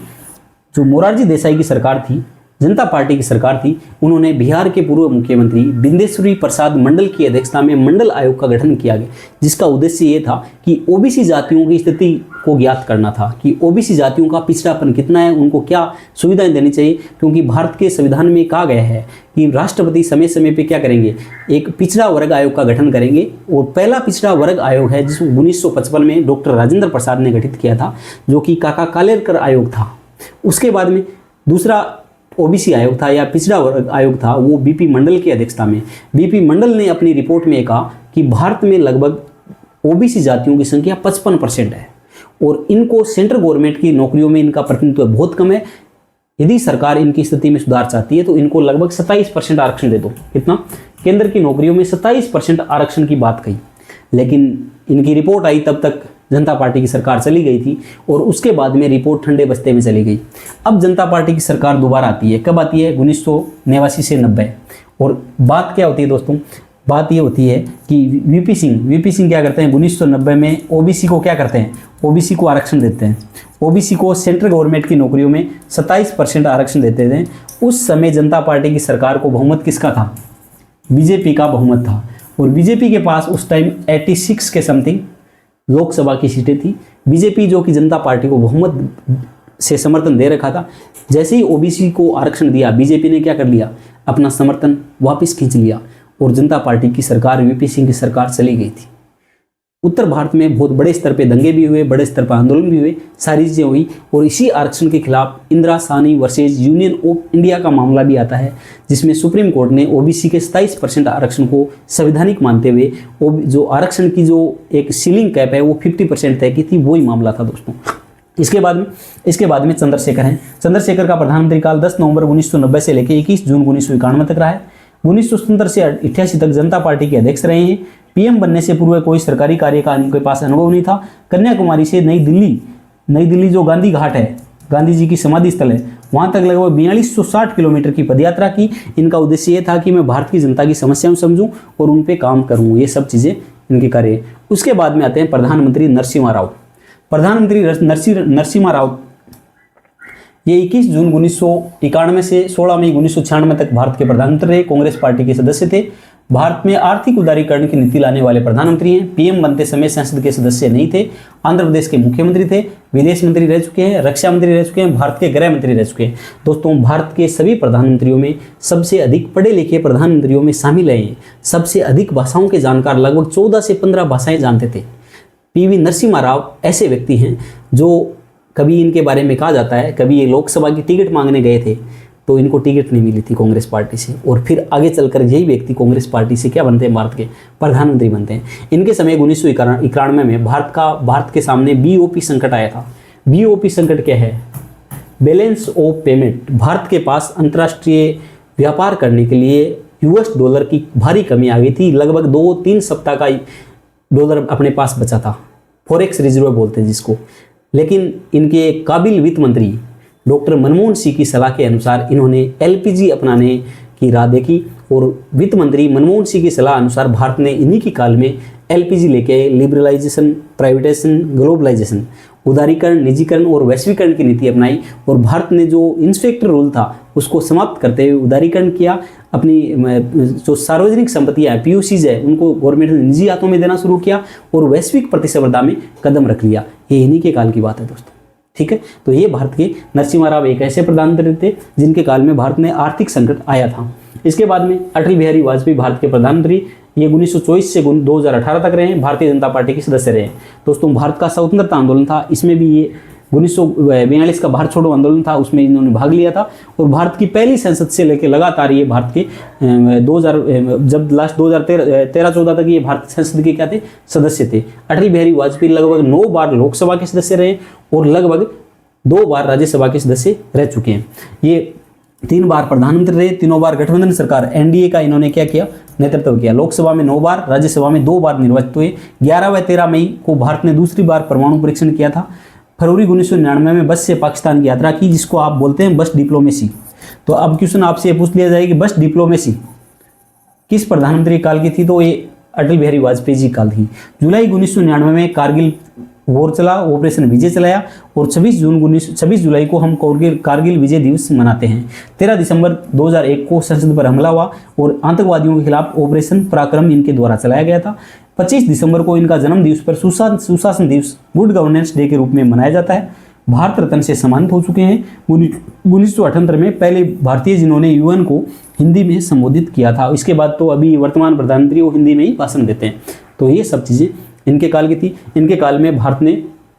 जो मोरारजी देसाई की सरकार थी, जनता पार्टी की सरकार थी, उन्होंने बिहार के पूर्व मुख्यमंत्री बिंदेश्वरी प्रसाद मंडल की अध्यक्षता में मंडल आयोग का गठन किया गया, जिसका उद्देश्य ये था कि ओबीसी जातियों की स्थिति को ज्ञात करना था कि ओबीसी जातियों का पिछड़ापन कितना है, उनको क्या सुविधाएं देनी चाहिए। क्योंकि भारत के संविधान में कहा गया है कि राष्ट्रपति समय समय पे क्या करेंगे, एक पिछड़ा वर्ग आयोग का गठन करेंगे और पहला पिछड़ा वर्ग आयोग है जिसको 1955 में डॉक्टर राजेंद्र प्रसाद ने गठित किया था, जो कि काका कालेलकर आयोग था। उसके बाद में दूसरा ओबीसी आयोग था या पिछड़ा वर्ग आयोग था, वो बीपी मंडल की अध्यक्षता में। बीपी मंडल ने अपनी रिपोर्ट में कहा कि भारत में लगभग ओबीसी जातियों की संख्या 55% है और इनको सेंट्रल गवर्नमेंट की नौकरियों में इनका प्रतिनिधित्व बहुत कम है। यदि सरकार इनकी स्थिति में सुधार चाहती है तो इनको लगभग 27% आरक्षण दे दो। कितना? केंद्र की नौकरियों में 27% आरक्षण की बात कही, लेकिन इनकी रिपोर्ट आई तब तक जनता पार्टी की सरकार चली गई थी और उसके बाद में रिपोर्ट ठंडे बस्ते में चली गई। अब जनता पार्टी की सरकार दोबारा आती है। कब आती है? 1989 से 90। और बात क्या होती है दोस्तों, बात ये होती है कि वीपी सिंह क्या करते हैं, 1990 में ओबीसी को क्या करते हैं, ओबीसी को आरक्षण देते हैं। ओबीसी को सेंट्रल गवर्नमेंट की नौकरियों में 27% आरक्षण देते थे। उस समय जनता पार्टी की सरकार को बहुमत किसका था? बीजेपी का बहुमत था और बीजेपी के पास उस टाइम 86 के समथिंग लोकसभा की सीटें थी। बीजेपी जो कि जनता पार्टी को बहुमत से समर्थन दे रखा था, जैसे ही ओबीसी को आरक्षण दिया, बीजेपी ने क्या कर लिया, अपना समर्थन वापस खींच लिया और जनता पार्टी की सरकार, वीपी सिंह की सरकार चली गई थी। उत्तर भारत में बहुत बड़े स्तर पे दंगे भी हुए, बड़े स्तर पर आंदोलन भी हुए, सारी चीज़ें हुई और इसी आरक्षण के खिलाफ Indira Sahni versus union of India का मामला भी आता है, जिसमें सुप्रीम कोर्ट ने ओबीसी के 27% आरक्षण को संवैधानिक मानते हुए जो आरक्षण की जो एक सीलिंग कैप है वो 50% तय की थी। वही मामला था दोस्तों। इसके बाद में चंद्रशेखर हैं। चंद्रशेखर का प्रधानमंत्री काल 10 नवंबर 1990 से लेकर 21 जून 1991 तक रहा है। 1977 से 88 तक जनता पार्टी के अध्यक्ष रहे हैं। पीएम बनने से पूर्व कोई सरकारी कार्य का इनके पास अनुभव नहीं था। कन्याकुमारी से नई दिल्ली जो गांधी घाट है, गांधी जी की समाधि स्थल है, वहां तक लगभग 4260 किलोमीटर की पदयात्रा की। इनका उद्देश्य ये था कि मैं भारत की जनता की समस्याओं समझूं और उन पे काम करूं। ये सब चीज़ें इनके कार्य। उसके बाद में आते हैं प्रधानमंत्री नरसिम्हा राव। प्रधानमंत्री नरसिम्हा राव ये 21 जून 1991 से 16 मई 1996 तक भारत के प्रधानमंत्री रहे। कांग्रेस पार्टी के सदस्य थे। भारत में आर्थिक उदारीकरण की नीति लाने वाले प्रधानमंत्री हैं। पीएम बनते समय संसद के सदस्य नहीं थे। आंध्र प्रदेश के मुख्यमंत्री थे। विदेश मंत्री रह चुके हैं, रक्षा मंत्री रह चुके हैं, भारत के गृह मंत्री रह चुके हैं। दोस्तों, भारत के सभी प्रधानमंत्रियों में सबसे अधिक पढ़े लिखे प्रधानमंत्रियों में शामिल हैं। सबसे अधिक भाषाओं के जानकार, लगभग 14 से 15 भाषाएं जानते थे। पीवी नरसिम्हा राव ऐसे व्यक्ति हैं जो कभी इनके बारे में कहा जाता है, कभी ये लोकसभा की टिकट मांगने गए थे तो इनको टिकट नहीं मिली थी कांग्रेस पार्टी से, और फिर आगे चलकर यही व्यक्ति कांग्रेस पार्टी से क्या बनते हैं, भारत के प्रधानमंत्री बनते हैं। इनके समय 1991 में भारत के सामने बीओपी संकट आया था। बीओपी संकट क्या है? Balance of payment. भारत के पास अंतर्राष्ट्रीय व्यापार करने के लिए यूएस डॉलर की भारी कमी आ गई थी। लगभग 2-3 सप्ताह का डॉलर अपने पास बचा था, फॉरेक्स रिजर्व बोलते हैं जिसको। लेकिन इनके काबिल वित्त मंत्री डॉक्टर मनमोहन सिंह की सलाह के अनुसार इन्होंने एलपीजी अपनाने की राह देखी और वित्त मंत्री मनमोहन सिंह की सलाह अनुसार भारत ने इन्हीं की काल में LPG लेके आए, लिबरलाइजेशन, प्राइवेटाइजेशन, ग्लोबलाइजेशन, उदारीकरण, निजीकरण और वैश्वीकरण की नीति अपनाई। और भारत ने जो इंस्पेक्टर रूल था उसको समाप्त करते हुए उदारीकरण किया। अपनी जो सार्वजनिक संपत्तियां POCs है उनको गवर्नमेंट ने निजी हाथों में देना शुरू किया और वैश्विक प्रतिस्पर्धा में कदम रख लिया। ये इन्हीं के काल की बात है दोस्तों, ठीक है। तो ये भारत के नरसिम्हा राव एक ऐसे प्रधानमंत्री थे जिनके काल में भारत में आर्थिक संकट आया था। इसके बाद में अटल बिहारी वाजपेयी भारत के प्रधानमंत्री, ये 1924 से 2018 तक रहे हैं, भारतीय जनता पार्टी के सदस्य रहे। दोस्तों भारत का स्वतंत्रता आंदोलन था, इसमें भी ये 1942 का भारत छोड़ो आंदोलन था, उसमें इन्होंने भाग लिया था। और भारत की पहली संसद से लेकर लगातार ये भारत के 2000 जब लास्ट 2013-14 तक ये भारत संसद के क्या थे, सदस्य थे। अटल बिहारी वाजपेयी लगभग 9 बार लोकसभा के सदस्य रहे और लगभग 2 बार राज्यसभा के सदस्य रह चुके हैं। ये 3 बार प्रधानमंत्री रहे, तीनों बार गठबंधन सरकार NDA का इन्होंने क्या किया, नेतृत्व किया। लोकसभा में 9 बार, राज्यसभा में 2 बार निर्वाचित हुए। 11 व 13 मई को भारत ने दूसरी बार परमाणु परीक्षण किया था। फरवरी 1999 में बस से पाकिस्तान की यात्रा की, जिसको आप बोलते हैं बस डिप्लोमेसी। तो अब क्वेश्चन आपसे पूछ लिया जाए कि बस डिप्लोमेसी किस प्रधानमंत्री काल की थी, तो ये अटल बिहारी वाजपेयी जी काल थी। जुलाई 1999 में कारगिल वॉर चला, ऑपरेशन विजय चलाया और 26 जुलाई को हम कारगिल विजय दिवस मनाते हैं। 13 दिसंबर 2001 को संसद पर हमला हुआ और आतंकवादियों के खिलाफ ऑपरेशन पराक्रम इनके द्वारा चलाया गया था। 25 दिसंबर को इनका जन्म दिवस पर सुशासन दिवस, गुड गवर्नेंस डे के रूप में मनाया जाता है। भारत रत्न से सम्मानित हो चुके हैं। 1978 में पहले भारतीय जिन्होंने UN को हिंदी में संबोधित किया था। इसके बाद तो अभी वर्तमान प्रधानमंत्री वो हिंदी में ही भाषण देते हैं। तो ये सब चीज़ें इनके काल की थी। इनके काल में भारत ने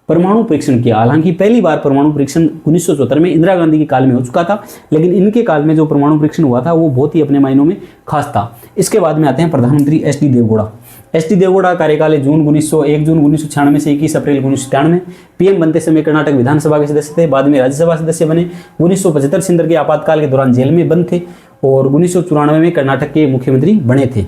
परमाणु परीक्षण किया। हालांकि पहली बार परमाणु परीक्षण 1974 में इंदिरा गांधी के काल में हो चुका था, लेकिन इनके काल में जो परमाणु परीक्षण हुआ था वो बहुत ही अपने मायनों में खास था। इसके बाद में आते हैं प्रधानमंत्री SD देवगौड़ा। SD देवगौड़ा कार्यकाल है 1 जून 1996 से 21 अप्रैल 1997। PM बनते समय कर्नाटक विधानसभा के सदस्य थे, बाद में राज्यसभा सदस्य बने। 1975 सिंध के आपातकाल के दौरान जेल में बंद थे और 1994 में कर्नाटक के मुख्यमंत्री बने थे।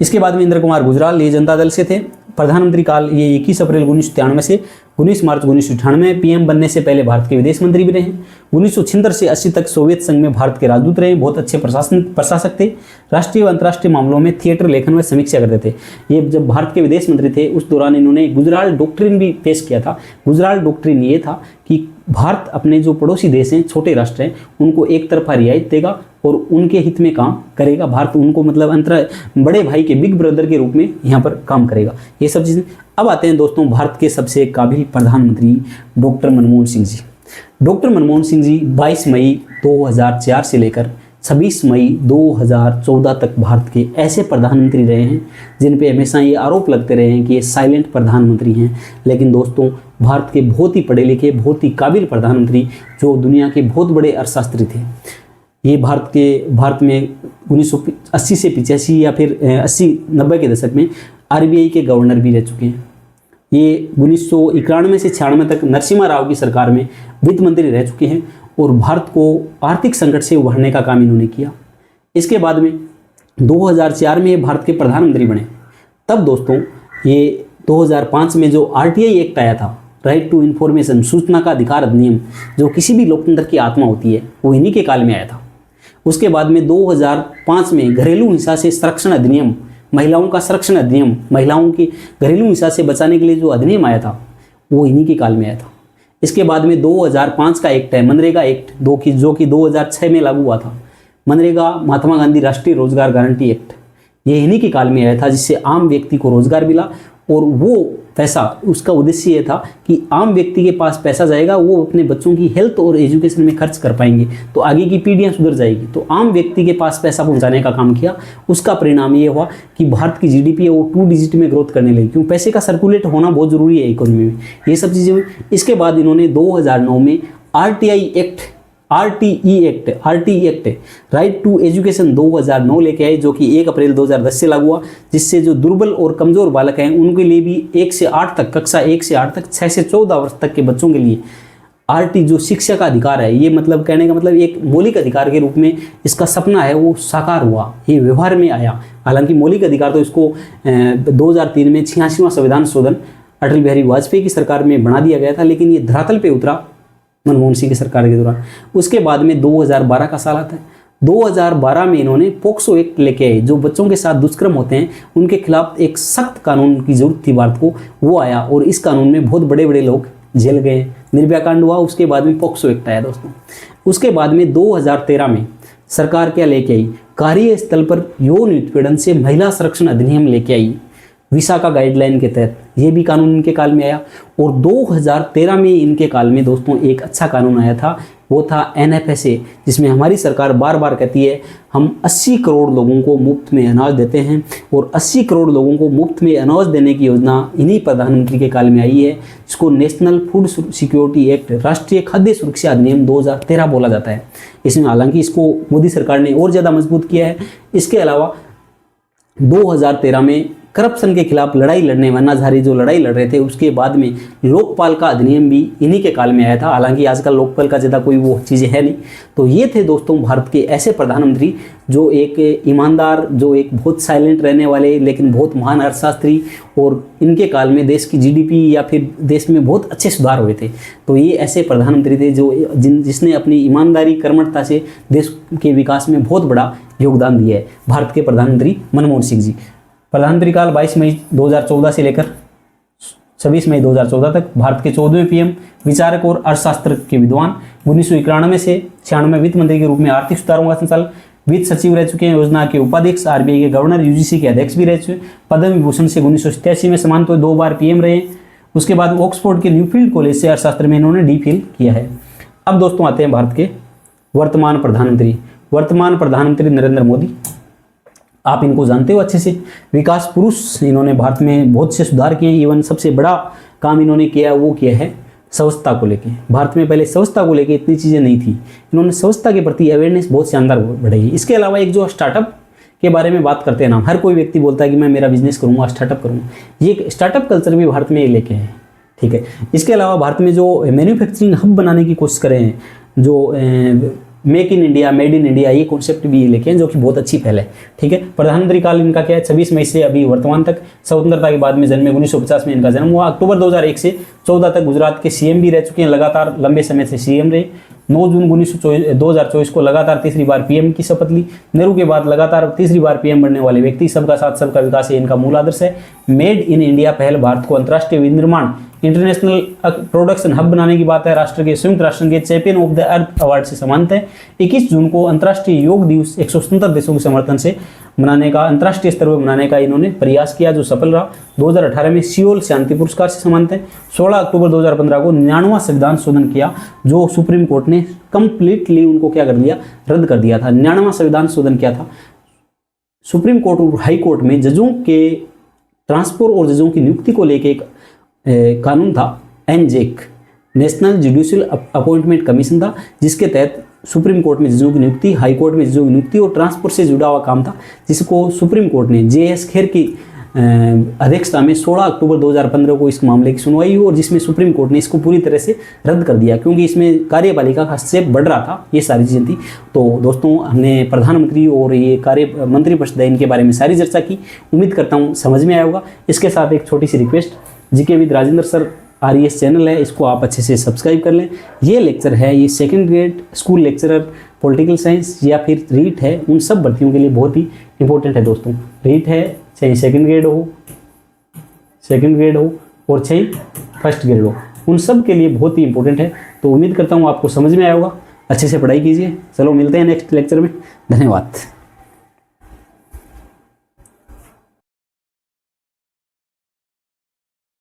इसके बाद में इंद्र कुमार गुजराल, ये जनता दल से थे। प्रधानमंत्री काल ये 21 अप्रैल 1993 से 19 मार्च 1998। PM बनने से पहले भारत के विदेश मंत्री भी रहे। 1976 से 80 तक सोवियत संघ में भारत के राजदूत रहे। बहुत अच्छे प्रशासक थे। राष्ट्रीय व अंतर्राष्ट्रीय मामलों में थिएटर लेखन व समीक्षा करते थे। ये जब भारत के विदेश मंत्री थे उस दौरान इन्होंने गुजराल डॉक्ट्रिन भी पेश किया था। गुजराल डॉक्ट्रिन ये था कि भारत अपने जो पड़ोसी देश हैं, छोटे राष्ट्र हैं, उनको एक तरफा रियायत देगा और उनके हित में काम करेगा। भारत उनको मतलब बड़े भाई के बिग ब्रदर के रूप में यहाँ पर काम करेगा। ये सब चीज़ें। अब आते हैं दोस्तों भारत के सबसे काबिल प्रधानमंत्री डॉक्टर मनमोहन सिंह जी। डॉक्टर मनमोहन सिंह जी 22 मई 2004 से लेकर 26 मई 2014 तक भारत के ऐसे प्रधानमंत्री रहे हैं जिन पे हमेशा ये आरोप लगते रहे हैं कि ये साइलेंट प्रधानमंत्री हैं। लेकिन दोस्तों भारत के बहुत ही पढ़े लिखे, बहुत ही काबिल प्रधानमंत्री जो दुनिया के बहुत बड़े अर्थशास्त्री थे, ये भारत में 1980 से 85 या फिर 80-90 के दशक में RBI के गवर्नर भी रह चुके हैं। ये 1991 से 96 तक नरसिम्हा राव की सरकार में वित्त मंत्री रह चुके हैं और भारत को आर्थिक संकट से उभरने का काम इन्होंने किया। इसके बाद में 2004 में ये भारत के प्रधानमंत्री बने। तब दोस्तों ये 2005 में जो RTI एक्ट आया था, राइट टू इन्फॉर्मेशन, सूचना का अधिकार अधिनियम, जो किसी भी लोकतंत्र की आत्मा होती है, वो इन्हीं के काल में आया था। उसके बाद में 2005 में घरेलू हिंसा से संरक्षण अधिनियम, महिलाओं का संरक्षण अधिनियम, महिलाओं की घरेलू हिंसा से बचाने के लिए जो अधिनियम आया था वो इन्हीं के काल में आया था। इसके बाद में 2005 का एक्ट है मनरेगा एक्ट, जो कि 2006 में लागू हुआ था। मनरेगा महात्मा गांधी राष्ट्रीय रोजगार गारंटी एक्ट, ये इन्हीं के काल में आया था, जिससे आम व्यक्ति को रोजगार मिला। और वो पैसा, उसका उद्देश्य ये था कि आम व्यक्ति के पास पैसा जाएगा, वो अपने बच्चों की हेल्थ और एजुकेशन में खर्च कर पाएंगे, तो आगे की पीढ़ियां सुधर जाएगी। तो आम व्यक्ति के पास पैसा पहुंचाने का काम किया। उसका परिणाम ये हुआ कि भारत की GDP है वो 2 डिजिट में ग्रोथ करने लगी, क्योंकि पैसे का सर्कुलेट होना बहुत जरूरी है इकोनॉमी में। ये सब चीज़ें हुई। इसके बाद इन्होंने 2009 में RTE act right to education 2009 लेके आए, जो कि 1 अप्रैल 2010 से लागू हुआ, जिससे जो दुर्बल और कमज़ोर बालक हैं उनके लिए भी 1 से 8 तक, कक्षा 1 से 8 तक, 6 से 14 वर्ष तक के बच्चों के लिए RT जो शिक्षा का अधिकार है, ये मतलब कहने का मतलब एक मौलिक अधिकार के रूप में इसका सपना है वो साकार हुआ, ये व्यवहार में आया। हालांकि मौलिक अधिकार तो इसको 2003 में 86वां संविधान शोधन अटल बिहारी वाजपेयी की सरकार में बना दिया गया था, लेकिन ये धरातल पे उतरा मनमोहन सिंह की सरकार के दौरान। उसके बाद में 2012 का साल आता है। 2012 में इन्होंने पोक्सो एक्ट लेके आए, जो बच्चों के साथ दुष्कर्म होते हैं उनके खिलाफ एक सख्त कानून की जरूरत थी भारत को, वो आया और इस कानून में बहुत बड़े बड़े लोग जेल गए। निर्भया कांड हुआ, उसके बाद में पोक्सो एक्ट आया दोस्तों। उसके बाद में 2013 में सरकार क्या लेके आई, कार्यस्थल पर यौन उत्पीड़न से महिला संरक्षण अधिनियम लेके आई, विशाखा गाइडलाइन के तहत ये भी कानून इनके काल में आया। और 2013 में इनके काल में दोस्तों एक अच्छा कानून आया था, वो था NFSA, जिसमें हमारी सरकार बार बार कहती है हम 80 करोड़ लोगों को मुफ्त में अनाज देते हैं, और 80 करोड़ लोगों को मुफ्त में अनाज देने की योजना इन्हीं प्रधानमंत्री के काल में आई है, जिसको नेशनल फूड सिक्योरिटी एक्ट, राष्ट्रीय खाद्य सुरक्षा अधिनियम 2013 बोला जाता है। इसमें हालांकि इसको मोदी सरकार ने और ज़्यादा मजबूत किया है। इसके अलावा 2013 में करप्शन के खिलाफ लड़ाई लड़ने, अन्नाधारी जो लड़ाई लड़ रहे थे, उसके बाद में लोकपाल का अधिनियम भी इन्हीं के काल में आया था। हालांकि आजकल लोकपाल का ज़्यादा कोई वो चीज़ें है नहीं। तो ये थे दोस्तों भारत के ऐसे प्रधानमंत्री जो एक ईमानदार, जो एक बहुत साइलेंट रहने वाले लेकिन बहुत महान अर्थशास्त्री, और इनके काल में देश की GDP या फिर देश में बहुत अच्छे सुधार हुए थे। तो ये ऐसे प्रधानमंत्री थे जो जिसने अपनी ईमानदारी, कर्मठता से देश के विकास में बहुत बड़ा योगदान दिया है। भारत के प्रधानमंत्री मनमोहन सिंह जी। प्रधानमंत्री काल 22 मई 2014 से लेकर 26 मई 2014 तक। भारत के 14वें PM, विचारक और अर्थशास्त्र के विद्वान। 1991 से 96 वित्त मंत्री के रूप में आर्थिक सुधारों का संचालन, वित्त सचिव रह चुके हैं, योजना के उपाध्यक्ष, RBI के गवर्नर, UGC के अध्यक्ष भी रह चुके। पद्म विभूषण से 1987 में सम्मानित, 2 बार PM रहे। उसके बाद ऑक्सफोर्ड के न्यूफील्ड कॉलेज से अर्थशास्त्र में इन्होंने DPhil किया है। अब दोस्तों आते हैं भारत के वर्तमान प्रधानमंत्री। वर्तमान प्रधानमंत्री नरेंद्र मोदी, आप इनको जानते हो अच्छे से, विकास पुरुष। इन्होंने भारत में बहुत से सुधार किए। इवन सबसे बड़ा काम इन्होंने किया वो किया है स्वच्छता को लेके। भारत में पहले स्वच्छता को लेके इतनी चीज़ें नहीं थी, इन्होंने स्वच्छता के प्रति अवेयरनेस बहुत शानदार बढ़ाई। इसके अलावा एक जो स्टार्टअप के बारे में बात करते हैं ना, हर कोई व्यक्ति बोलता है कि मैं मेरा बिजनेस करूँगा, स्टार्टअप करूँगा। ये स्टार्टअप कल्चर भी भारत में लेके है, ठीक है। इसके अलावा भारत में जो मैन्युफैक्चरिंग हब बनाने की कोशिश कर रहे हैं, जो make in India, made in India, ये कॉन्सेप्ट भी लेके हैं, जो कि बहुत अच्छी पहल है, ठीक है। प्रधानमंत्री काल इनका क्या है, 26 मई से अभी वर्तमान तक। स्वतंत्रता के बाद में जन्मे, 1950 में इनका जन्म हुआ। अक्टूबर 2001 से 14 तक गुजरात के CM भी रह चुके हैं, लगातार लंबे समय से CM रहे। 9 जून 2024 को लगातार तीसरी बार PM की शपथ ली। नेहरू के बाद लगातार तीसरी बार PM बनने वाले व्यक्ति। सबका साथ सबका विकास, ये इनका मूल आदर्श है। मेड इन इंडिया पहल भारत को अंतर्राष्ट्रीय विनिर्माण, इंटरनेशनल प्रोडक्शन हब बनाने की बात है। राष्ट्र के संयुक्त राष्ट्र के champion of the earth award से सम्मानित है। 21 जून को अंतर्राष्ट्रीय योग दिवस 177 देशों के समर्थन से मनाने का, अंतर्राष्ट्रीय स्तर पर मनाने का इन्होंने प्रयास किया, जो सफल रहा। 2018 में सियोल शांति पुरस्कार से सम्मानित है। 16 अक्टूबर 2015 को 99वां संविधान शोधन किया, जो सुप्रीम कोर्ट ने कंप्लीटली उनको क्या कर दिया, रद्द कर दिया था। 99वां संविधान शोधन किया था। सुप्रीम कोर्ट और हाई कोर्ट में जजों के ट्रांसफर और जजों की नियुक्ति को लेकर एक कानून था, NJAC, national judicial appointment commission था, जिसके तहत सुप्रीम कोर्ट में जजों की नियुक्ति, हाई कोर्ट में जजों की नियुक्ति और ट्रांसफर से जुड़ा हुआ काम था, जिसको सुप्रीम कोर्ट ने JS खेर की अध्यक्षता में 16 अक्टूबर 2015 को इस मामले की सुनवाई हुई, और जिसमें सुप्रीम कोर्ट ने इसको पूरी तरह से रद्द कर दिया, क्योंकि इसमें कार्यपालिका का हस्तक्षेप बढ़ रहा था, ये सारी चीज़ें थी। तो दोस्तों, हमने प्रधानमंत्री और ये कार्य मंत्री परिषद इनके बारे में सारी चर्चा की। उम्मीद करता हूँ समझ में आया होगा। इसके साथ एक छोटी सी request, GK with Rajendra sir RES channel है, इसको आप अच्छे से सब्सक्राइब कर लें। ये लेक्चर है, ये 2nd grade school lecturer, political science या फिर रीट है, उन सब भर्तियों के लिए बहुत ही इंपॉर्टेंट है दोस्तों। रीट है, चाहे 2nd ग्रेड हो और चाहे 1st ग्रेड हो, उन सब के लिए बहुत ही इंपॉर्टेंट है। तो उम्मीद करता हूँ आपको समझ में आया होगा। अच्छे से पढ़ाई कीजिए। चलो मिलते हैं नेक्स्ट लेक्चर में। धन्यवाद।